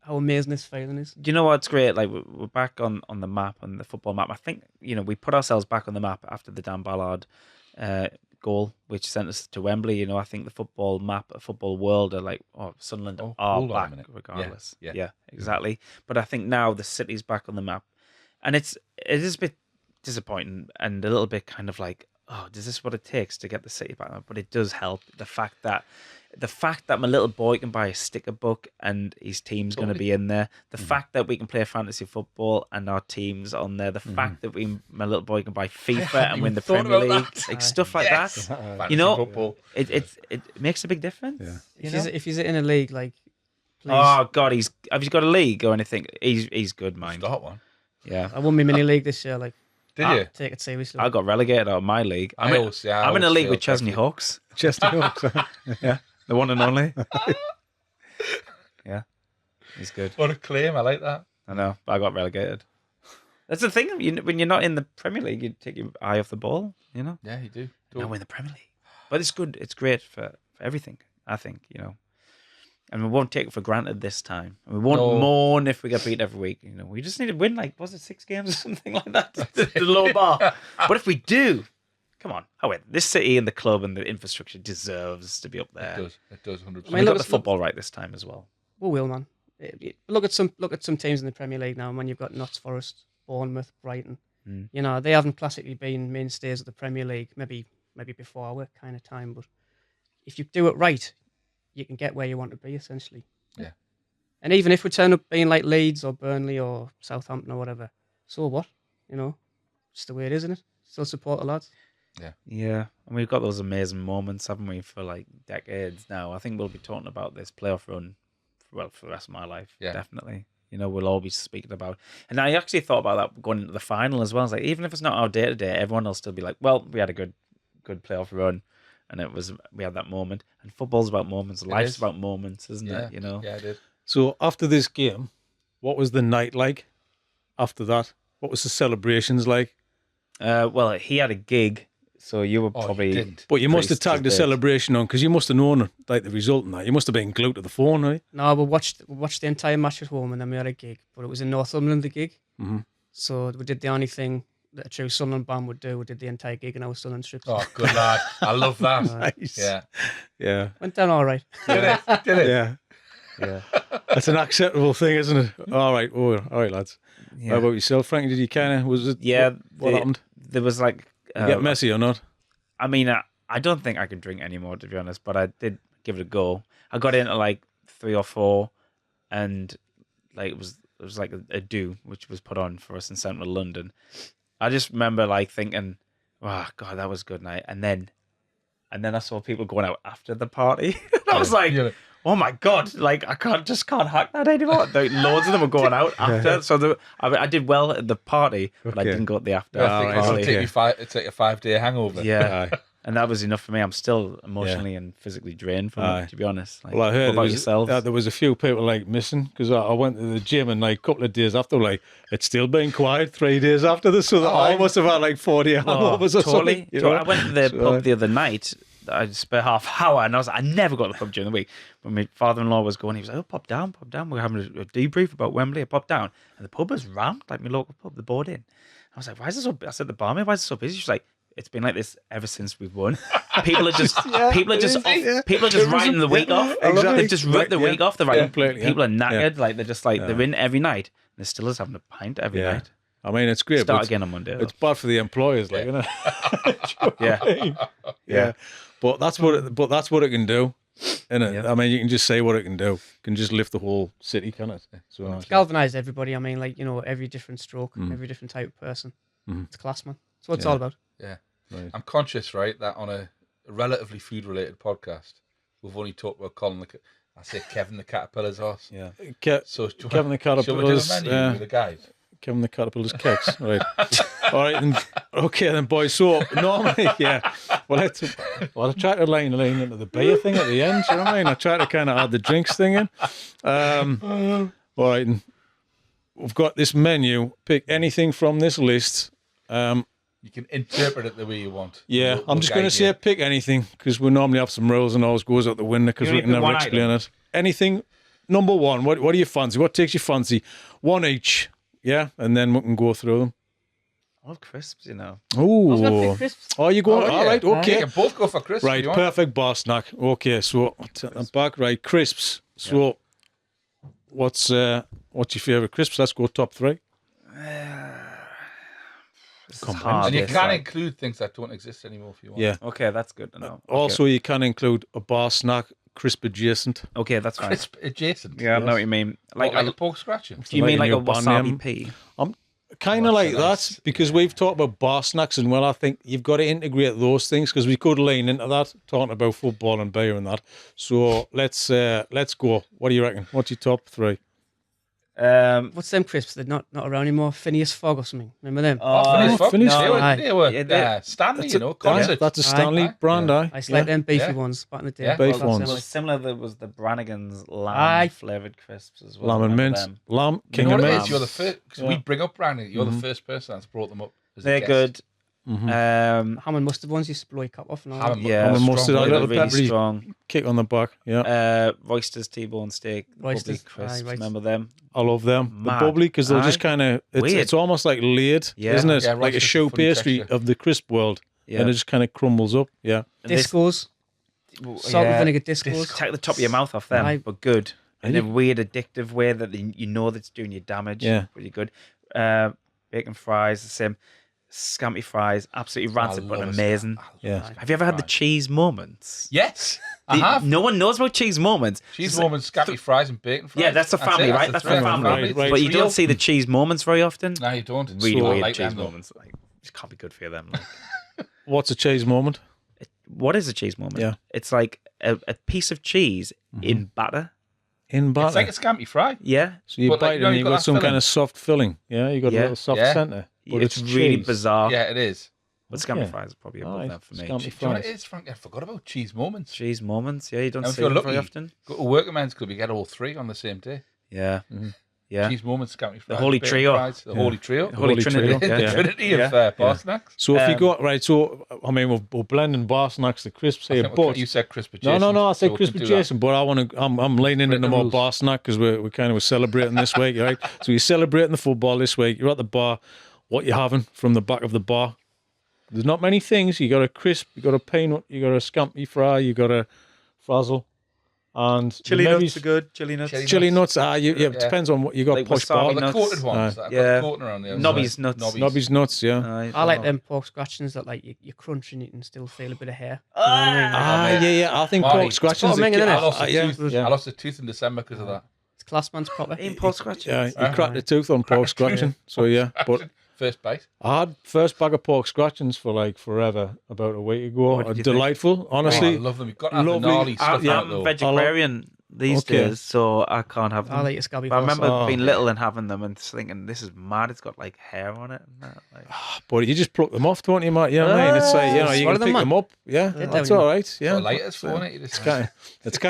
how amazing this feeling is. Do you know what's great? Like we're back on the map, on the football map. I think we put ourselves back on the map after the Dan Ballard goal, which sent us to Wembley. I think the football map, a football world are like, Sunderland Oh, are hold on a back minute. regardless. Yeah. Yeah, exactly. But I think now the city's back on the map, and it is a bit disappointing and a little bit kind of like, oh, is this what it takes to get the city back? But it does help. The fact that my little boy can buy a sticker book and his team's going to be in there. The fact that we can play fantasy football and our team's on there. The fact that my little boy can buy FIFA and win the thought Premier about League, that. like stuff like Yes. that. Fantasy Football. football. It makes a big difference. Yeah. If he's in a league, like, please. Oh God, have you got a league or anything? He's good, mind. Start one. Yeah. I won my mini league this year. Like, Did you? take it seriously. I got relegated out of my league. I always I'm in a always league feel with Chesney definitely- Hawks. Just Yeah, the one and only. Yeah, he's good. What a claim. I like that. I know, but I got relegated. That's the thing. When you're not in the Premier League, you take your eye off the ball. Yeah, you do. Now we're in the Premier League, but it's good. It's great for everything. I think and we won't take it for granted this time. And we won't No. mourn if we get beat every week. We just need to win. Like, was it 6 games or something like that? the low bar. But if we do, come on. This city and the club and the infrastructure deserves to be up there. It does 100%. And we got the football right this time as well. We will, man. Look at some teams in the Premier League now. Man, you've got Notts Forest, Bournemouth, Brighton. They haven't classically been mainstays of the Premier League. Maybe before our kind of time, but if you do it right, you can get where you want to be, essentially. Yeah. And even if we turn up being like Leeds or Burnley or Southampton or whatever, so what? It's the way it is, isn't it? Still support the lads. Yeah, and we've got those amazing moments, haven't we, for like decades now. I think we'll be talking about this playoff run for the rest of my life. Yeah. Definitely. We'll all be speaking about. And I actually thought about that going into the final as well. It's like, even if it's not our day to day, everyone will still be like, well, we had a good playoff run, and we had that moment. And football's about moments. Life's is. about moments, isn't it? Yeah, it is. So after this game, what was the night like after that? What was the celebrations like? Well, he had a gig, so you were probably... didn't. But you must have Priest tagged the did. celebration on, because you must have known like the result in that. You must have been glued to the phone, right? No, we watched the entire match at home, and then we had a gig. But it was in Northumberland, the gig. Mhm. So we did the only thing that a true Sunderland band would do. We did the entire gig in our Sunderland strips. Oh, good lad. I love that. Nice. Yeah. Yeah. Went down all right. Did it? Did it? Yeah. Yeah. That's an acceptable thing, isn't it? All right. Oh, all right, lads. Yeah. How about yourself, Frankie? Did you kind of, was it, Yeah, what happened? There was like... You get messy or not? I mean, I don't think I could drink anymore, to be honest, but I did give it a go. I got into like 3 or 4, and like it was like a do, which was put on for us in central London. I just remember like thinking, "Oh God, that was a good night." And then I saw people going out after the party. I was like, "Oh my God!" Like I can't hack that anymore. Like, loads of them were going out after, so I did well at the party, but I Okay. didn't go at the after I think party. it's like a 5-day hangover. Yeah. Aye. And that was enough for me. I'm still emotionally and physically drained from Aye. it, to be honest. Like, Well, I heard what about yourself? there was a few people like missing, because I went to the gym and like a couple of days after, like it's still been quiet 3 days after this, so they all must have had like 40 hangovers or totally. something. You know? I went to the So, pub the other night. I spent half hour, and I never got to the pub during the week. When my father-in-law was going, he was like, "Oh, pop down. We're having a debrief about Wembley." I popped down, and the pub was rammed, like my local pub, the board in. I was like, "Why is it so?" I said, "The barmaid, why is it so busy?" She's like, "It's been like this ever since we've won. People are just writing the week off. Exactly. They've just ripped the week off. They're like, completely, people are yeah. knackered. Like they're just like they're in every night. They're still just having a pint every Yeah. night. I mean, it's great. Start but again on Monday. It's bad for the employers, like, isn't it? Yeah. Yeah. But that's what it can do, innit? Yeah. I mean, you can just say what it can do. It can just lift the whole city, can it? So Galvanised everybody. I mean, like, every different stroke, every different type of person. It's class, man. That's what it's all about. Yeah. Right. I'm conscious, right, that on a relatively food-related podcast, we've only talked about Kevin the Caterpillar's horse. yeah. So Kevin the Caterpillar's, shall we do a menu with the guide? Kevin the Caterpillar's kicks, right? All right, then, okay then, boys. So normally, yeah. Well, I try to lean into the beer thing at the end. You know what I mean? I try to kind of add the drinks thing in. All right, and we've got this menu. Pick anything from this list. You can interpret it the way you want. Yeah, We'll I'm just going to guide say you. pick anything, because we normally have some rules and always goes out the window because You we only can pick never one explain it. Anything. Number one. What do you fancy? What takes you fancy? One each. Yeah, and then we can go through them. I love crisps, you know. Oh, oh, you going? Oh, All yeah. right, You okay. can both go for Chris. Right, if you want. perfect bar snack. Okay, so I'll take that back. Right, crisps. So, what's your favourite crisps? Let's go top 3. This is hard. And you This, can like- include things that don't exist anymore if you want. Yeah. Okay, that's good to know. Also, you can include a bar snack, crisp adjacent. Okay, that's fine. Crisp adjacent. Yeah, I know what you mean. Like a pork scratcher. do you mean like like in a your band name. wasabi pea? Kind of like nice. that, because we've talked about bar snacks, and well, I think you've got to integrate those things, because we could lean into that, talking about football and beer and that. So let's go. What do you reckon? What's your top 3? What's them crisps? They're not around anymore. Phineas Fogg or something. Remember them? Phineas They were, Aye. they were Yeah, Stanley, concert. That's a Stanley Aye. brand, aye. I used to like them beefy Yeah. ones back in the day. Yeah. Beef That's ones. them. Well, similar there was the Brannigan's Aye. lamb flavoured crisps as well. Lamb and Remember mint. them? Lamb, You king know of what it mint. is? You're the first, because we bring up Brandon. You're the first person that's brought them up. As a They're guest. good. Ham and mustard ones used to blow your cap off. And all Ham that. and Yeah, Ham and strong mustard, flavour. a little really peppery. strong. Kick on the back, yeah. Roysters, T-bone steak, Roysters, bubbly crisps. aye, right. Remember them? I love them. Mad. The bubbly, because they'll Aye. just kind of, it's Weird. almost like laid, Yeah. isn't it? Yeah, like a Roysters show are funny pastry texture. of the crisp world. Yeah. And it just kind of crumbles up, yeah. This- Discos. Salt and vinegar discos. Take the top of your mouth off them, Aye. but good. In a weird, addictive way that you know that's doing you damage. Yeah. Really good. Bacon fries, the same. Scampi fries, absolutely rancid, but love a amazing. Yeah. Have you ever had the cheese moments? Yes, I have. No one knows about cheese moments. Cheese It's moments, scampi fries, and bacon fries. Yeah, that's the family, it, right? That's the thread. family. Right. But you It's don't see the real. cheese moments very often. No, you don't. Really So, weird like cheese them, though. moments. Like, it can't be good for you then. Like. What's a cheese moment? What is a cheese moment? Yeah. It's like a piece of cheese in batter. In butter. It's like a scampi fry. Yeah. so you but, like, bite you know, and you've you've got got that some kind filling. of soft filling. Yeah, you got a Yeah. little soft Yeah. centre. But It's really cheese. bizarre. Yeah, it is. But Scampi fries are probably above that for me. Do you know what it is, Frank? I forgot about cheese moments. Cheese moments, yeah, you don't And see if you're them very lucky, often. go to Working Men's Club, you get all three on the same day. Yeah. Yeah. Cheese moments, Scampi fries, The holy bacon trio. fries, the holy trio. Holy Trinity. The Trinity of bar snacks. So if you go right, so I mean we're blending bar snacks, the crisps here, but you said crisp adjacent. No, I said so crisp adjacent, but I'm leaning into more rules. bar snack because we're kind of celebrating this week, right? So you're celebrating the football this week. You're at the bar. What you having from the back of the bar? There's not many things. You got a crisp, you got a peanut, you got a scampi fry, you got a frazzle, and Chili nuts are good. Chili nuts. Chili nuts. It depends on what you got. Like Posh wasabi bar. The nuts. coated ones. that I've got Yeah. coating around the outside. Nobby's nuts. Nobby's nuts. Yeah. I like them pork scratchings that like you crunch and you can still feel a bit of hair. You know what I mean? Yeah. I think Marty, pork scratchings. it's bottoming, I lost a yeah, tooth. yeah. I lost a tooth in December because of that. It's class man's proper. Ain't pork scratching. Yeah, you cracked the tooth on pork scratching. So yeah, but First bite. I had first bag of pork scratchings for like forever about a week ago. What did you Delightful, honestly. I love them. You've got to have the lovely. gnarly stuff out I'm though. vegetarian these Okay. days, so I can't have them. I'll eat a scabby But I remember Oh. being little and having them and thinking, this is mad. It's got like hair on it. And that. Like, But you just pluck them off, don't you, Matt? You know what I mean? It's like, you swallow can them, pick them up. Yeah, Did that's they? all right. Yeah. Got lighters for it. It's kind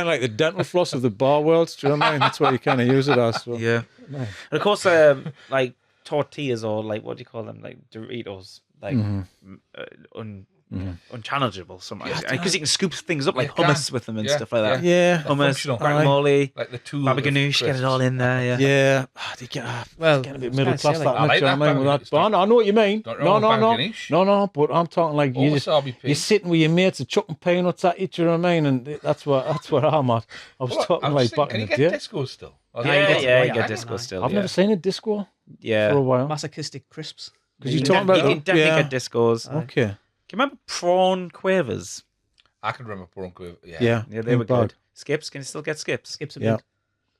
of like the dental floss of the bar world. Do you know what I mean? That's what you kind of use it as. So. yeah. And of course, like tortillas or like, what do you call them? Like Doritos. Like, unchallengeable sometimes. Because you can scoop things up like You can. hummus with them and Yeah, stuff like that. Yeah. Hummus, functional. guacamole, Like the tool. baba ganoush, get it all in there. Yeah. Yeah. They get, Well, getting a bit I was middle gonna class say, that like, I like much, you know that what I mean? baba With ganoush. that. But I know what you mean. Don't No, know no, baba no. ganoush. No, but I'm talking like Or wasabi you're sitting with your mates and chucking peanuts at you, do you know what I mean? And that's where I'm at. I was talking like back Can in you the get day. disco still? Yeah, you yeah, get I disco don't still. I've yeah. never seen a disco Yeah. for a while. masochistic crisps. Because you You talking about can definitely yeah. get discos. Okay. Can you remember prawn quavers? I can remember prawn quiver. Yeah. Yeah, they were Bad. good. Skips, can you still get skips? Skips are Yeah.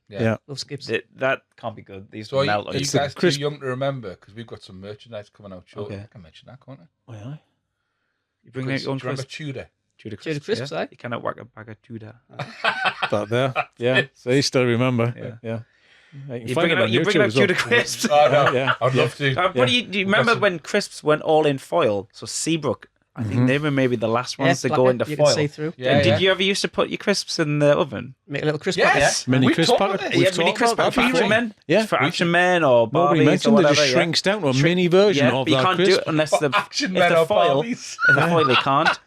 big. Yeah. Love skips. That can't be good. These So will are melt. you on you. guys too crisp- young to remember? Because we've got some merchandise coming out shortly. Okay. I can mention that, can't I? Oh, yeah. You bring out your own Do you remember crisps. Tudor? Tudor Tudor crisps, crisps, yeah? eh? You cannot whack a bag of Tudor. That there. Yeah. So you still remember. Yeah. Yeah. You can You find bring it out, on you bring YouTube out as well. Tudor crisps. Oh, no. Yeah. I'd love to. What do you remember when crisps went all in foil? So Seabrook, I think they were maybe the last ones to go blacker, into you foil. can see through. Yeah, And yeah. did you ever used to put your crisps in the oven? Make a little crisp Yes. packet. Mini We've crisp talked packet. about this. We've Yeah, mini talked crisp about for that action before. men. Yeah. For action men or Nobody Barbies mentioned or it whatever. just shrinks down to a mini version Yeah, of but you that can't do crisp. it unless the Action if men the or foil. Barbies. If the foil, they can't.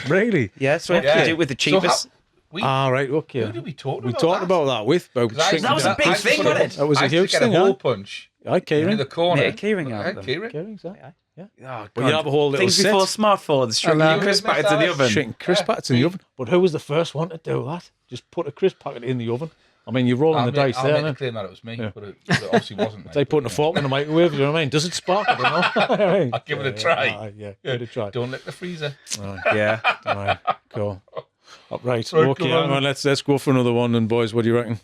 Really? Yeah, so we have Yeah. to do it with the So cheapest. we, Ah, right. Okay. who did we talk We about? talked about that with about 'Cause I used shrinking to was do a big I used to thing, put wasn't it? That was a I used to huge get thing, a hole huh? punch Aye, in Kieran. the corner. Yeah, keyring Yeah, out them. keyring. Keirings, aye. Yeah. Oh, But you have a whole little Things set. before smartphones, shrinking Hello. your crisp packets in the oven. Shrinking crisp packets in the oven. But who was the first one to do that? Just put a crisp packet in the oven. I mean, you're rolling the dice I'll there. make then. the claim that it was me, Yeah. but it obviously wasn't. It's like putting a fork in the microwave. You know what I mean? Does it spark? I don't know. I'll give it a try. Yeah, give it a try. Don't lick the freezer. Yeah. All right, cool. Right, Right, okay. come on. Hang on, let's go for another one, then, boys. What do you reckon?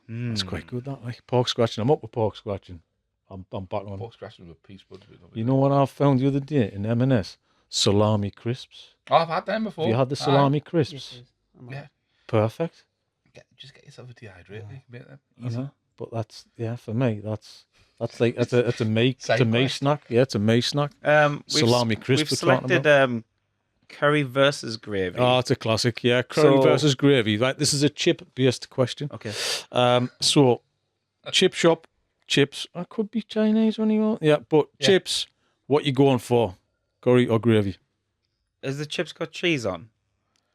It's quite good, that like pork scratching. I'm up with pork scratching. I'm back on. Pork scratching with peace buds. You know what I found the other day in M&S? Salami crisps. Oh, I've had them before. Have you had the Aye. salami crisps? Yeah. Perfect. Just get yourself a dehydrator. You can make that You easy. know, but that's for me. That's like it's a me Side snack. Yeah, it's a me snack. Salami crisps We've we're talking selected curry versus gravy. Oh, it's a classic. Yeah, curry So- versus gravy. Right, this is a chip-based question. Okay. So, chip shop chips. I could be Chinese or anyone. Yeah, but chips. What you going for? Curry or gravy? Has the chips got cheese on?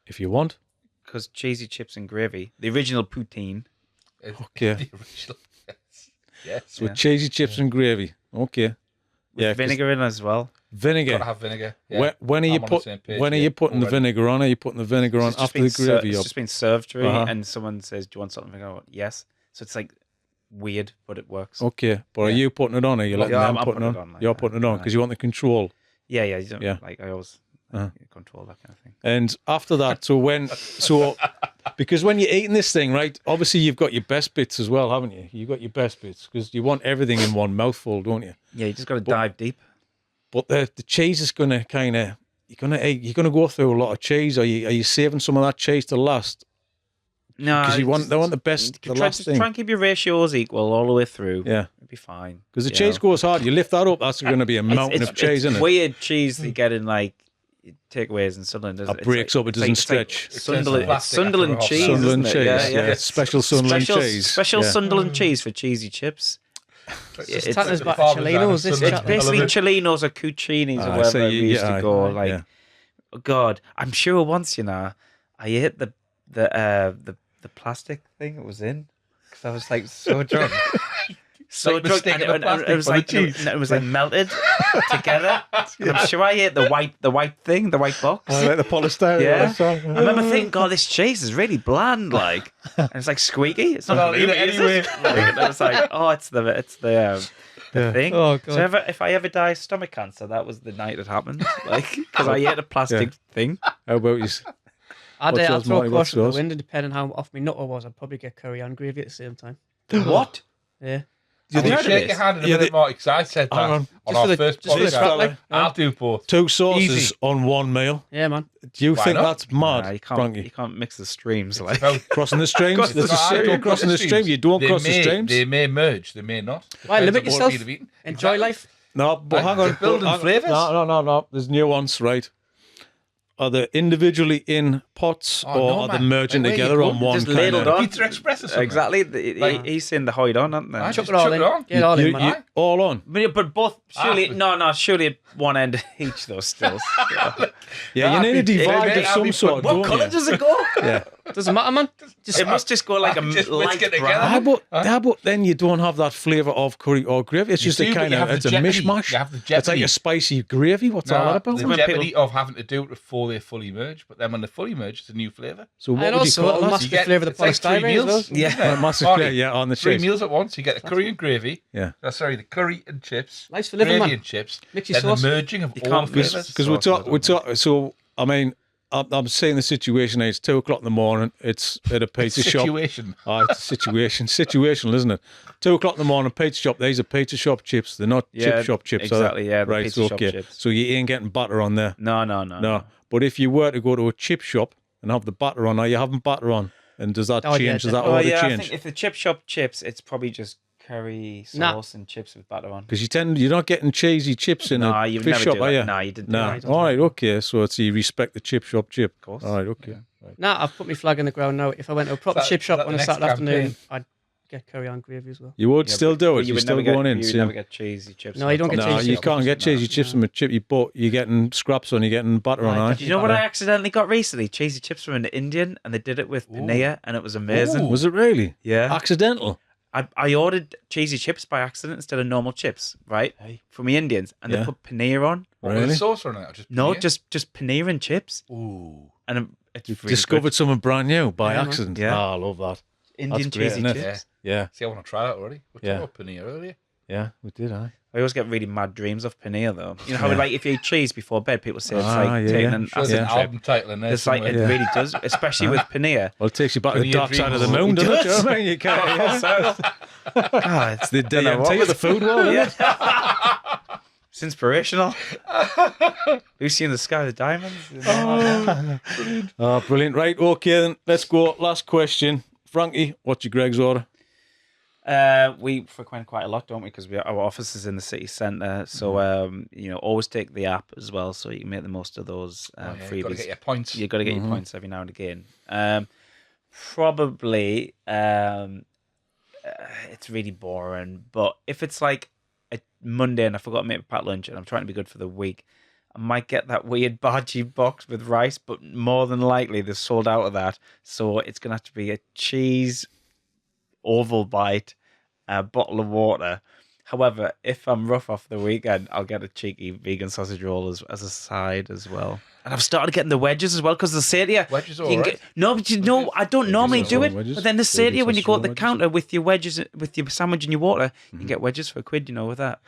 If you want. Because cheesy chips and gravy. The original poutine. Okay. The original. Yes. So Yeah. cheesy chips and gravy. Okay. With Yeah, 'cause vinegar in as well. vinegar. Gotta have vinegar. Yeah. When are you I'm on the same page, when are yeah, you putting the already. vinegar on? Are you putting the vinegar on It's just after been the gravy? It's Or, just been served to me, Uh-huh. and someone says, "Do you want something?" I go, "Yes." So it's like weird, but it works. okay, but are Yeah. you putting it on? Or are you letting Yeah, them I'm putting it on? putting it on, like You're that. putting it on because you want the control. Yeah, yeah. You don't, Yeah. Like I always Uh-huh. control that kind of thing. And after that, because when you're eating this thing, right? Obviously, you've got your best bits as well, haven't you? You've got your best bits because you want everything in one mouthful, don't you? Yeah, you just got to dive deep. But the cheese is gonna kind of you're gonna go through a lot of cheese. Are you saving some of that cheese to last? No, Because they want the best, the last thing. Try and keep your ratios equal all the way through. Yeah. It'll be fine. Because the cheese goes hard. You lift that up, that's going to be a mountain of cheese, isn't It's it? weird cheese you get in like takeaways in Sunderland. It breaks up, it doesn't stretch. Sunderland cheese. Sunderland isn't it? cheese, yeah. Special Sunderland cheese. Special Sunderland cheese for cheesy chips. It's Tatter's back to Cholinos. It's basically Cholinos or Cuccinis or whatever we used to go. Like, oh God, I'm sure once, I ate the plastic thing it was in because I was like so drunk. So drunk, and it was like melted together. And I'm sure I ate the white box. I like the polystyrene. Yeah. I remember thinking, God, this cheese is really bland, like, and it's like squeaky. It's not gluey, anyway. And I was like, oh, it's the thing. Oh, God. So if I ever die of stomach cancer, that was the night it happened, like, because I ate a plastic thing. How about you? I'd throw a caution to the wind, and depending how off my nutter was, I'd probably get curry and gravy at the same time. What? Yeah. I'll shake your hand in a minute, Marty, because I said that on our first podcast. I'll do both. 2 sauces on 1 meal. Yeah, man. Do you think that's mad, Nah, Frankie? You can't mix the streams. Like crossing the streams? There's a stream crossing the stream. You don't cross the streams. They may merge. They may not. Why, limit yourself. Enjoy life. No, but hang on. Building flavours? No. There's nuance, right? Are they individually in pots or are they merging together on one just ladled on? Pizza Express or something. Exactly. He's saying the hide on, aren't they? Chuck it all in. Get all in, man. All on. But both, surely, surely at one end each, though, still. Yeah, you need a divide of some sort. What colour does it go? Yeah. Doesn't matter, man. It must just go like a light brown. But then you don't have that flavour of curry or gravy. It's just a kind of, it's a mishmash. It's like a spicy gravy. What's all that about? The jeopardy of having to do it before they fully merge, but then when they fully merge, it's a new flavour. So what would you call that? Massive flavour of the polystyrene as well. Yeah, massive flavour, yeah, on the chips. 3 meals at once. You get the curry and gravy. Yeah. The curry and chips. Nice for living, man. Gravy and chips. Mix your then sauce. the merging of all the flavours. Because we talk. So I mean, I'm saying the situation. It's 2:00 in the morning. It's at a pizza shop. Situation. It's a situation. Situational, isn't it? 2:00 in the morning, pizza shop. These are pizza shop chips. They're not chip shop chips. Exactly. Yeah. Right. Pizza shop chips. So you ain't getting batter on there. No. But if you were to go to a chip shop and have the batter on, are you having batter on? And does that change? Does that order change? I think if the chip shop chips, it's probably just curry sauce and chips with batter on. Because you're not getting cheesy chips in a fish shop, are you? No, you didn't. No. All right, okay. So you respect the chip shop chip. Of course. All right, okay. Yeah. Right. Nah, I've put my flag in the ground now. If I went to a proper chip shop on a Saturday afternoon, I'd get curry and gravy as well. You would still do it. You would still going in. You would never get cheesy chips. No, you don't get cheesy chips. No, you can't get cheesy chips from a chip. You're getting scraps on. You're getting butter on. Do you know what I accidentally got recently? Cheesy chips from an Indian, and they did it with paneer, and it was amazing. Was it really? Yeah. Accidental. I ordered cheesy chips by accident instead of normal chips, right? From the Indians, and they put paneer on. Really? With sauce on it? Just paneer and chips. Ooh. And it's really discovered good. something brand new by accident. Yeah. I love that. Indian cheesy chips. Yeah. See, I want to try that already. We talked about paneer earlier. Yeah, we did, I always get really mad dreams of paneer, though. You know how, like, if you eat cheese before bed, people say it's like taking an acid trip. Album title in there. It's like, it really does, especially with paneer. Well, it takes you back to the dark side of the moon, doesn't it? I mean, you can't. God, it's the DMT of the food world, isn't it? It's inspirational. Lucy in the Sky with Diamonds. Brilliant. Right, okay, then let's go. Last question. Frankie, what's your Greg's order? We frequent quite a lot, don't we? Because our office is in the city centre. So, always take the app as well so you can make the most of those freebies. You've got to get your points. You've got to get your points every now and again. Probably, it's really boring. But if it's like a Monday and I forgot to make a packed lunch and I'm trying to be good for the week, I might get that weird bhaji box with rice, but more than likely they're sold out of that. So it's going to have to be a cheese oval bite, a bottle of water. However, if I'm rough off the weekend, I'll get a cheeky vegan sausage roll as a side as well. And I've started getting the wedges as well because they say to you, wedges are all right. No, but I don't normally do it. But then they say to you when you go to the counter with your wedges, with your sandwich and your water, you can get wedges for £1, with that.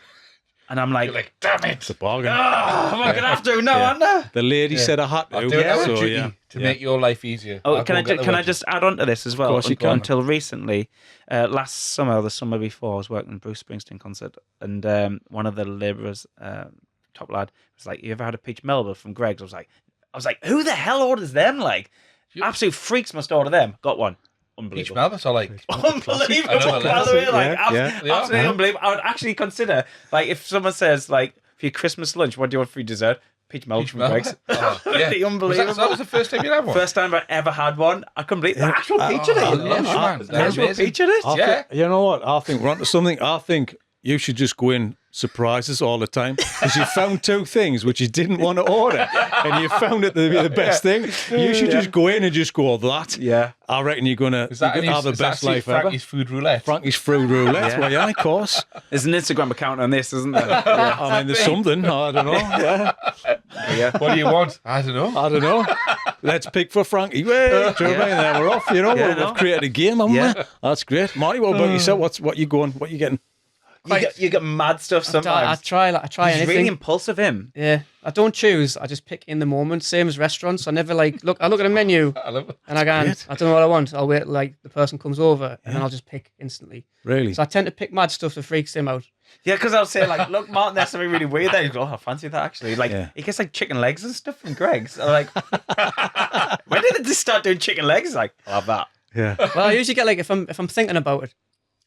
And I'm like, you're like, damn it, it's a bargain. I'm not gonna have to. No, I'm not. The lady said I had to. I'll do it to make your life easier. Oh, can I just add on to this as well? Of course you can. Until recently, last summer or the summer before, I was working at a Bruce Springsteen concert, and one of the labourers, top lad, was like, "You ever had a peach Melba from Greg's?" I was like, who the hell orders them? Like, absolute freaks must order them. Got one. Peach Melba are like unbelievable. By the way, like absolutely Yeah. unbelievable. I would actually consider, like, if someone says, like, for your Christmas lunch, what do you want for your dessert? Peach Melba from Greg's. Yeah. Unbelievable. That was the first time you had one? First time I ever had one. I couldn't believe the actual peach in it. Man. The actual peach in it. Yeah. You know what? I think we're onto something. I think you should just go in surprises all the time because you found two things which you didn't want to order and you found it to be the best thing. You should just go in and just go, that. Yeah. I reckon you're going to have the best life ever. Frankie's Food Roulette. Frankie's Food Roulette. Well, yeah, of course. There's an Instagram account on this, isn't there? I mean, there's something. I don't know. Yeah. What do you want? I don't know. Let's pick for Frankie. Wait, then we're off. You know, we've created a game, haven't we? That's great. Marty, what about yourself? What you going? What you getting? You get mad stuff sometimes. I try He's anything. really impulsive, him. Yeah, I don't choose. I just pick in the moment. Same as restaurants. I never I look at a menu I love it. and I don't know what I want. I'll wait like the person comes over and then I'll just pick instantly. Really? So I tend to pick mad stuff that freaks him out. Yeah, because I'll say, like, look, Martin, there's something really weird there. He goes, I fancy that, actually. Like, he gets, like, chicken legs and stuff from Greg's. I'm like, when did they just start doing chicken legs? He's like, I'll have that. Yeah. Well, I usually get, like, if I'm thinking about it,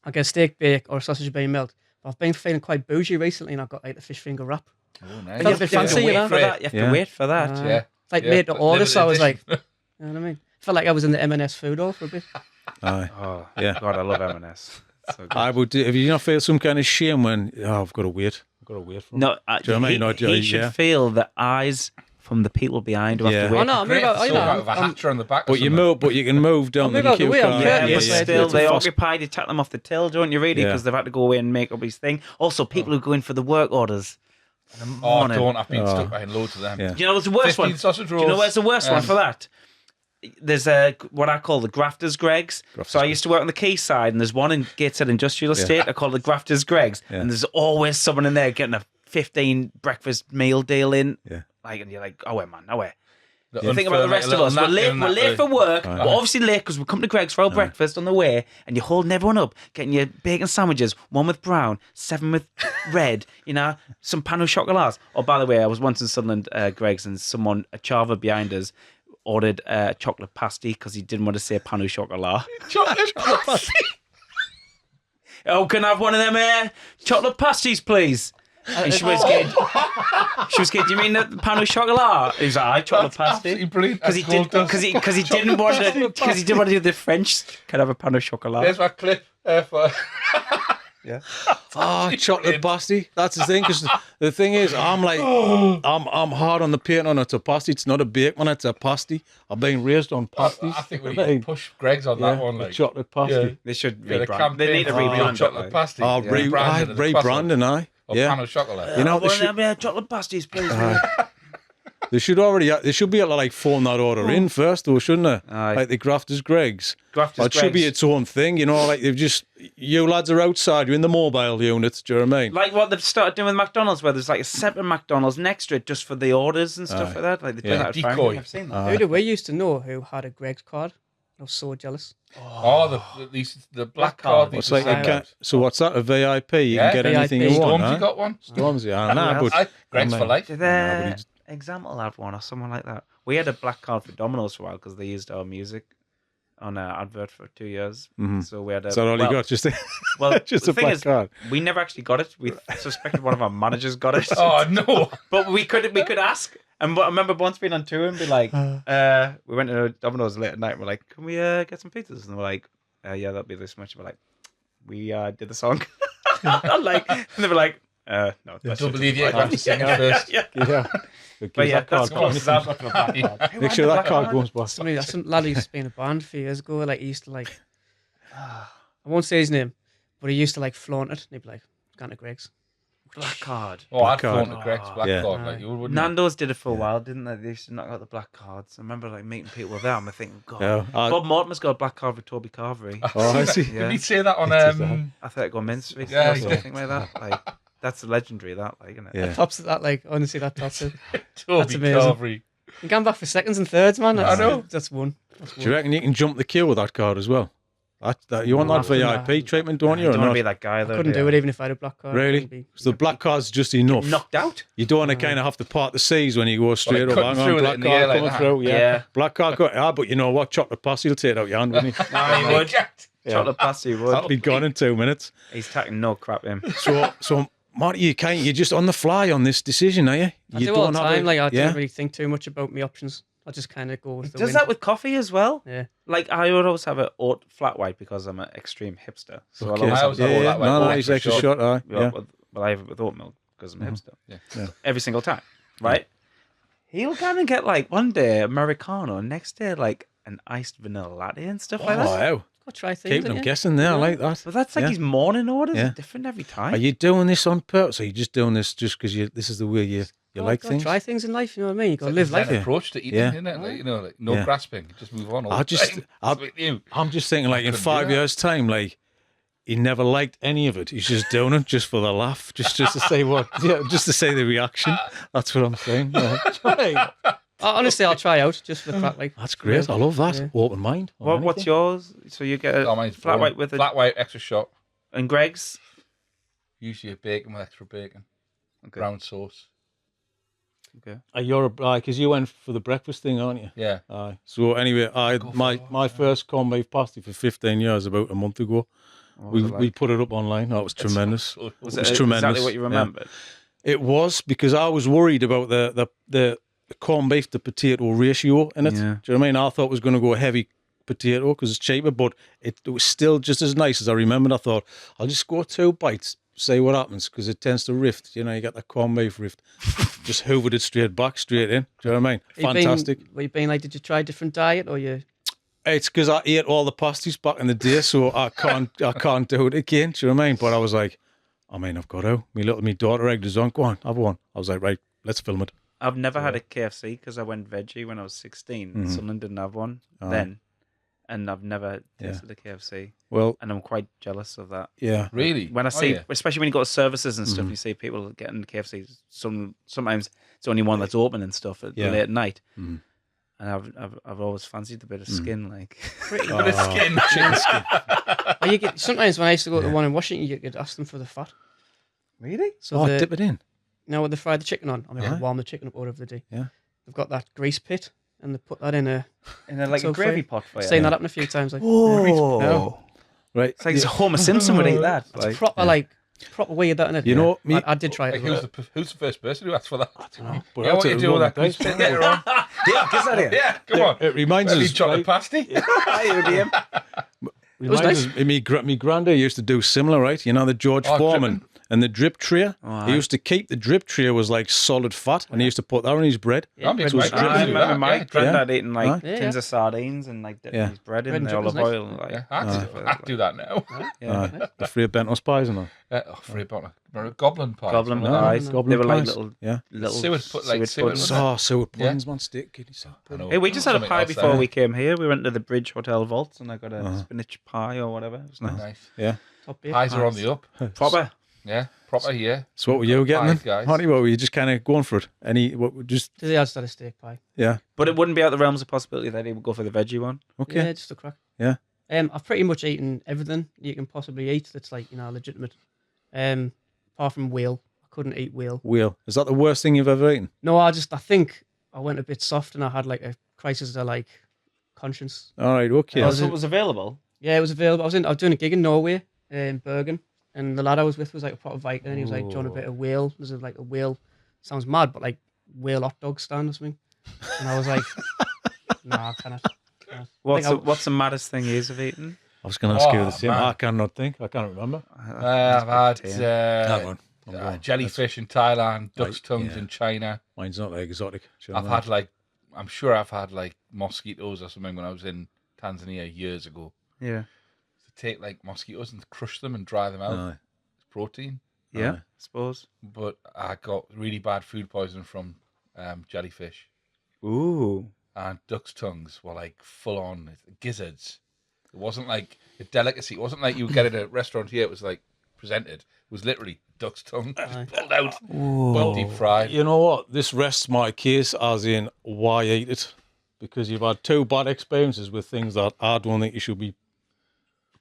I get a steak bake or a sausage bean melt. But I've been feeling quite bougie recently and I've got, like, the fish finger wrap. Oh, nice. Felt a bit fancy, you know? You have to wait for that. Yeah. It's like made to order, so I was like, Limited you know what I mean? Felt like I was in the M&S food hall for a bit. Aye. Oh, Yeah. God, I love M&S. So good. I would. Have you not feel some kind of shame when I've got to wait? I've got to wait for. No, Do you know what I mean? No, he should feel the eyes from the people behind who have to wait. Oh, no, I'm Great. about, So have a hatcher on the back. But you move. But you can move down I'll the move out the queue way, car. I'm Yeah, Yeah, but yeah, still, it's they a fast- occupied. You take them off the till, don't you, really? Yeah. Because they've had to go in and make up his thing. Also, people who go in for the work orders. In the Oh, morning. don't. I've been stuck behind loads of them. Yeah. Do you know what's the worst 15 one? sausage Do you know rolls. where's the worst one for that? There's what I call the Grafters Greg's. So I used to work on the quayside, and there's one in Gateshead Industrial Estate. I call it the Grafters Greg's, and there's always someone in there getting a 15 breakfast meal deal in. Yeah. Like, and you're like, oh, man, no way. The Think about the rest of us. We're late for work. We're obviously late because we come to Greg's for our breakfast on the way, and you're holding everyone up, getting your bacon sandwiches, one with brown, 7 with red, you know, some pan au chocolat. Oh, by the way, I was once in Sunderland Greg's, and a chava behind us ordered chocolate pasty because he didn't want to say pan au chocolat. Chocolate pasty. Oh, can I have one of them chocolate pasties, please? And she was getting, do you mean the pan au chocolat? He was like, aye, chocolate pasty. Absolutely brilliant. Because he didn't want to do the French. Can I have a pan au chocolat? There's my clip for. Chocolate pasty. That's the thing. Because the thing is, I'm like, I'm hard on the paint on it's a pasty. It's not a bake man. It's a pasty. I've been raised on pasties. I think we need to push Greg's on that one. the like chocolate pasty. Yeah. They should Yeah, the rebrand. They need to campaign for rebrand chocolate it. pasty. Oh, rebranding, aye. Or Yeah. pan au chocolate. You know, One of them chocolate pasties, please. they should be able to like phone that order in first, though, shouldn't they? Aye. Like the Grafters Greg's. Grafters It should be Greg's. its own thing, you know. Like you lads are outside. You're in the mobile units. Do you know what I mean? Like what they've started doing with McDonald's, where there's like a separate McDonald's next to it just for the orders and stuff like that. Like they do that at Decoy. Frankie. I've seen that. Who did we used to know who had a Greg's card? I was so jealous. Oh, the black card. It's like so. What's that? A VIP? You Yeah, can get anything you Stormzy want. Huh? got one. Stormzy, I know, but Greg's for life. Did but he's- Example have one or someone like that? We had a black card for Domino's for a while because they used our music on an advert for 2 years. So we had a. is that all you got? Just Well, just the a thing black is, card. we never actually got it. We suspected one of our managers got it. Oh no! But we could ask. And I remember once being on tour and be like, we went to Domino's late at night. And we're like, can we get some pizzas? And we're like, yeah, that'll be this much. And we're like, we did the song. Like, and they were like, no. I don't believe you. I have to sing it first. Yeah. But yeah, that's card. close. That's not black card. Make sure that card goes back. Some lad who used to be in a band a few years ago. Like he used to like, I won't say his name, but he used to like flaunt it. And he'd be like, "Gone to Greg's." Black card. Oh, I'd card. phone the Greg's black Yeah. card. Like you wouldn't. Nando's did it for a while, didn't they? They used to knock out the black cards. I remember like meeting people with them. I think, God, Yeah, Bob Mortimer's got a black card for Toby Carvery. Oh, I see. Did he say that on Athletic Mince recently Yeah, or he something like that? Like that's legendary, that, like, isn't it? Yeah. Tops of that, like honestly, that tops it. Toby amazing. Carvery? You going back for seconds and thirds, man. That's, I know. That's one. Do you reckon you can jump the queue with that card as well? You want that VIP treatment, don't you? You don't want to be that guy, though. I couldn't do it even if I had a black card. Really? So the black card's just enough. Knocked out? You don't want to kind of have to part the seas when you go straight up. cutting Hang through on, it black in the card air like coming that. through. Yeah. Black card. But you know what? Chocolate pasty will take it out your hand, wouldn't he? He would. Chocolate pasty would. That'll be gone in 2 minutes. He's taking no crap in. So Marty, you're just on the fly on this decision, are you? I You do all don't the have time. a- Like I don't really think too much about my options. I just kind of go with the Does wind. that with coffee as well? Yeah. Like I would always have a oat flat white because I'm an extreme hipster. So Okay. I'll always have Yeah, oat yeah. flat white. No, oat he's extra shot. Yeah. Well, I have it with oat milk because I'm a hipster. Yeah. Every single time, right? He'll kind of get like one day Americano, next day like an iced vanilla latte and stuff like that. Wow. Go try things. Keep them don't you? guessing there. I Yeah. like that. But that's like Yeah. his morning orders Yeah. are different every time. Are you doing this on purpose? Or are you just doing this just because this is the way you like Gotta things? Try things in life. You know what I mean? You got to It's live like life. an approach to eating, Yeah. isn't it? Like, like no Yeah. grasping, just move on. All I the just- time. I- It's with you. I'm just thinking, like, in couldn't do 5 that. years' time, like, he never liked any of it. He's just doing it just for the laugh, just to say what, just to say the reaction. That's what I'm saying. Yeah. Honestly, I'll try out just for the crack. Like That's great. I love that. Yeah. Open mind. on What's anything. yours? So you get a Oh, mine's flat boring. white with a flat white extra shot. and Greg's. Usually a bacon with extra bacon. Okay. Brown sauce. Okay. You're because you went for the breakfast thing, aren't you? Yeah. Aye. So anyway, my first corned beef pasty for 15 years about a month ago. What was it We like? put it up online. That was tremendous. Was it was it tremendous. exactly what you Yeah. remembered? It was because I was worried about the corned beef to potato ratio in it. Yeah. Do you know what I mean? I thought it was going to go heavy potato because it's cheaper, but it was still just as nice as I remembered. I thought I'll just go 2 bites, see what happens, because it tends to rift. You know, you got that corned beef rift. Just hoovered it straight in. Do you know what I mean? Fantastic. You been like? Did you try a different diet or you? It's because I ate all the pasties back in the day, so I can't do it again. Do you know what I mean? But I was like, I've got to. My daughter egged us on. Go on, have one. I was like, right, let's film it. I've never had a KFC because I went veggie when I was 16. Mhm. Sunderland didn't have one then, and I've never tasted a KFC, Well, and I'm quite jealous of that. yeah. Really? When I Oh, see, yeah. especially when you go to services and stuff, and you see people getting KFC. Sometimes it's only one that's open and stuff at Yeah. late at night. Mhm. And I've always fancied a bit of skin, like Bit of skin. Chicken skin. Or you get sometimes when I used to go to the one in Washington, you could ask them for the fat. really. So Oh, the, dip it in. now when they fry the chicken on, I mean, Yeah. I warm the chicken up out of the day. Yeah. They've got that grease pit, and they put that in a. And then like So a gravy fair. pot for you. Seen that happen a few times. Like, Oh, Right. it's like Homer Simpson would eat that. it's Like, proper proper weird that in it. You know, me, I did try it. Like, as well. who's the first person who asked for that? but Yeah, that's what a you do with that rolling grease dice. pit later on? yeah, gives that here. Yeah, come on. It reminds Maybe us. chocolate Right, pasty. reminds nice. us me granddad used to do similar, right? You know, the George Oh, Foreman dripping. and the drip tray. Oh, He used to keep the drip tray was like solid fat, and he used to put that on his bread. I'm being So it's right. dripping. I Do remember that, my yeah. granddad eating like Huh? Yeah, tins yeah. of sardines and like dipping Yeah. his bread Bread in and the drip olive is nice. oil. And, like, Yeah, I'd do that now. Yeah, the free bento pies and all. Free butter. Remember goblin pie? goblin No, pies. goblin They were like pies. little Yeah. little Suet like suet suet, puddings. wasn't Oh, so puddings, man, steak, kidney sauce. Hey, we just had a Something pie else before there. we came here. We went to the Bridge Hotel Vaults and I got a spinach pie or whatever. It was nice. Nice. Yeah. Top beer. Pies are on the up. Proper. Yeah, proper here. So what were you getting then? Pies, guys. Honey, what were you just kind of going for it? Just, Did they just had a steak pie? yeah. But it wouldn't be out the realms of possibility that he would go for the veggie one. Okay. Yeah, just a crack. Yeah. I've pretty much eaten everything you can possibly eat that's like, legitimate. Apart from whale. I couldn't eat whale. Wheel. Is that the worst thing you've ever eaten? No, I think I went a bit soft and I had like a crisis of like conscience. All right, okay. Yeah. So it was available. Yeah, it was available. I was doing a gig in Norway, in Bergen, and the lad I was with was like a proper Viking, and he was like, "Do you want a bit of whale?" There's like a whale. Sounds mad, but like whale hot dog stand or something. And I was like, "Nah, I cannot." What's the maddest thing you've eaten? I was going to ask you Oh, the same. man. I cannot think. I can't remember. I've had That one. I'm going. jellyfish in Thailand, duck's Right, tongues yeah. in China. Mine's not like exotic. Do you know I've what I had like, I'm sure I've had like mosquitoes or something when I was in Tanzania years ago. Yeah. To take like mosquitoes and crush them and dry them out. mean? It's protein. Yeah, Aye. I suppose. But I got really bad food poisoning from jellyfish. Ooh. And duck's tongues were like full on gizzards. It wasn't like a delicacy. It wasn't like you would get at a restaurant here. It was like presented. It was literally duck's tongue pulled out, well deep fried. You know what? This rests my case as in why eat it. Because you've had 2 bad experiences with things that I don't think you should be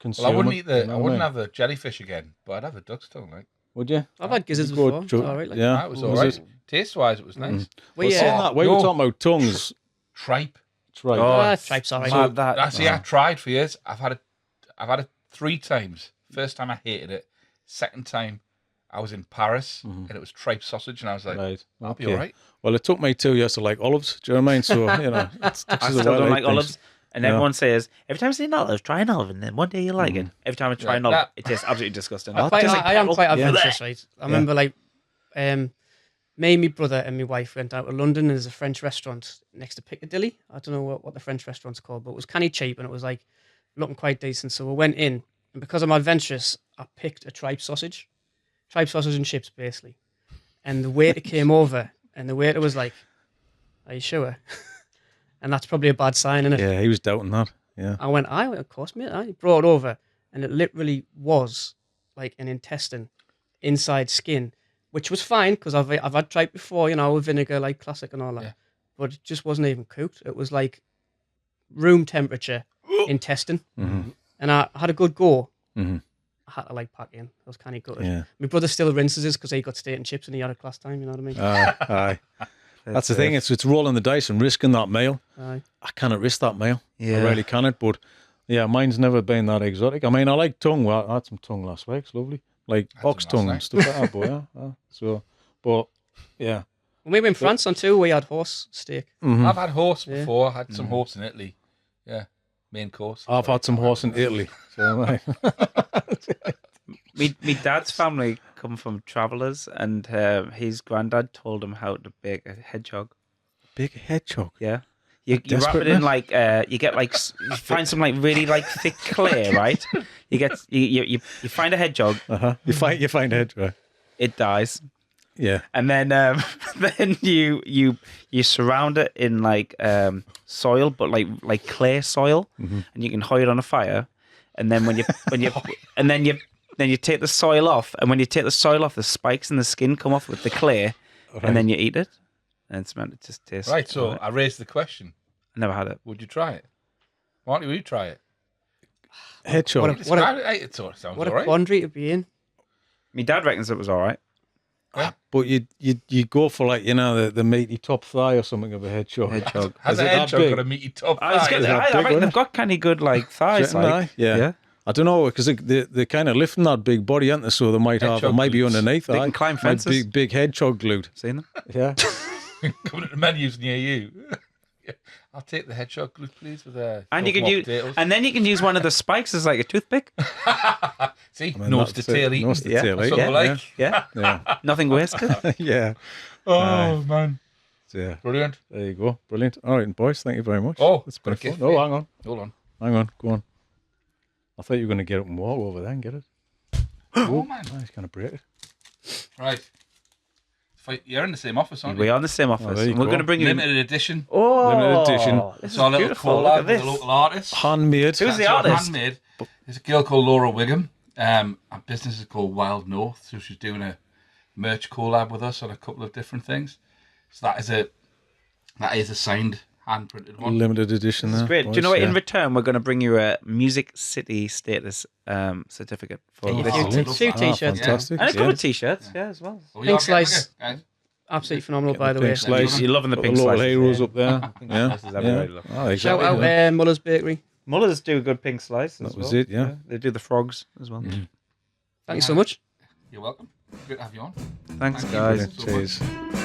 consume. Well, I wouldn't eat the. you know I what wouldn't mean? have the jellyfish again, but I'd have a duck's tongue. Like, Would you? I've had gizzards Go before. to- It's all right. Like, yeah. that was all right. Taste wise, it was nice. Well, Well, saying that, we were no. talking about tongues. Tripe. Tripe. Oh, tripe's all right. mad that. I see. I tried for years. I've had it 3 times. First time I hated it. Second time, I was in Paris and it was tripe sausage, and I was like, Right. "I'll be Okay. all right." Well, it took me 2 years to like olives. Do you know what I mean? So, you know, it's I still don't like olives. And everyone says, every time I see an olive, try an olive, and then one day you like it. Every time I try an olive, it tastes absolutely disgusting. I am quite adventurous, right? I remember, like, me, my brother, and my wife went out to London, and there's a French restaurant next to Piccadilly. I don't know what the French restaurant's called, but it was kind of cheap, and it was, like, looking quite decent. So we went in, and because I'm adventurous, I picked a tripe sausage and chips, basically. And the waiter came over, and the waiter was like, "Are you sure?" And that's probably a bad sign, isn't it? Yeah, he was doubting that. Yeah. I went, of course, mate. I brought it over, and it literally was like an intestine inside skin, which was fine because I've had tripe before, you know, with vinegar, like classic and all that. Yeah. But it just wasn't even cooked. It was like room temperature intestine. Mm-hmm. And I had a good go. Mm-hmm. I had to like pack in. I was kind of gutted. Yeah. My brother still rinses his because he got steak and chips and he had it last time, you know what I mean? Aye. That's the thing. It's rolling the dice and risking that meal. Aye. I cannot risk that meal. Yeah. I really cannot. But yeah, mine's never been that exotic. I mean, I like tongue. Well, I had some tongue last week. It's lovely. Like ox tongue and stuff like that. But yeah. So, but yeah. When we were in France on tour, we had horse steak. Mm-hmm. I've had horse before. I had some horse in Italy. Yeah, main course. I've had some horse in Italy. So like, Me dad's family come from travellers, and his granddad told him how to bake a hedgehog. big hedgehog. Yeah. You wrap it in like you get like you find some like really like thick clay, right? You find a hedgehog. You find a hedgehog. It dies. Yeah. And then then you surround it in like soil, but like clay soil, and you can hide it on a fire. And then when you then you take the soil off, and when you take the soil off, the spikes in the skin come off with the clay, and then you eat it, and it's meant to just taste Right. So right. I raised the question: I never had it. would you try it? Marty, will you try it? Hedgehog. It sounds all What a right. quandary to be in. My dad reckons it was all right. But you go for like, you know, the meaty top thigh or something of a hedgehog. Has Is a it that hedgehog big? got a meaty top I thigh? reckon big, they've got kind of good like thighs. Sitting Like, there, yeah. I don't know, because they kind of lifting that big body, aren't they? So they might have, Hedgehog it might be glutes. underneath. They can climb fences. Big hedgehog glute. Seen them? Yeah. Coming to the menus near you. I'll take the hedgehog glute, please, with a. And you can use, and then you can use one of the spikes as like a toothpick. See, I mean, nose to that's it. tail eating. Nose to Yeah. tail That's eating. what I like. Yeah, Yeah. nothing wasted. Yeah. Oh man, Yeah. brilliant. There you go. Brilliant. All right, boys. Thank you very much. Oh, it's been got a gift fun. for Oh, you. hang on. Hold on. Hang on. Go on. I thought you were going to get up and walk over there and get it. Oh man. Oh, he's going to break it. Right. You're in the same office, aren't We you? are in the same office. there you And we're go. going to bring you. Limited edition. Oh, Limited edition. This It's is our little beautiful. Look collab at with this. a local artist. Handmade. Who's the That's our artist? Handmade. There's a girl called Laura Wigham. Our business is called Wild North, so she's doing a merch collab with us on a couple of different things. So that is a signed, hand printed one. Limited edition. This is there, great. boys, Do you know what? yeah. In return, we're going to bring you a Music City status certificate for Get you this. a few love few that. t-shirts. Fantastic. And a couple yeah. of t-shirts, yeah, as well. Oh, Pink yeah, okay, slice. okay. Absolutely phenomenal, by the way. Pink slice. You're loving the pink Little slices, heroes yeah. up there. Yeah. slices everybody yeah. love. Oh, exactly. Shout out yeah. Muller's Bakery. Mullers do a good pink slice as That was well. it, yeah. They do the frogs as well. Thank you so much. You're welcome. Good to have you on. Thanks, Thank you. guys. Brilliant. Cheers.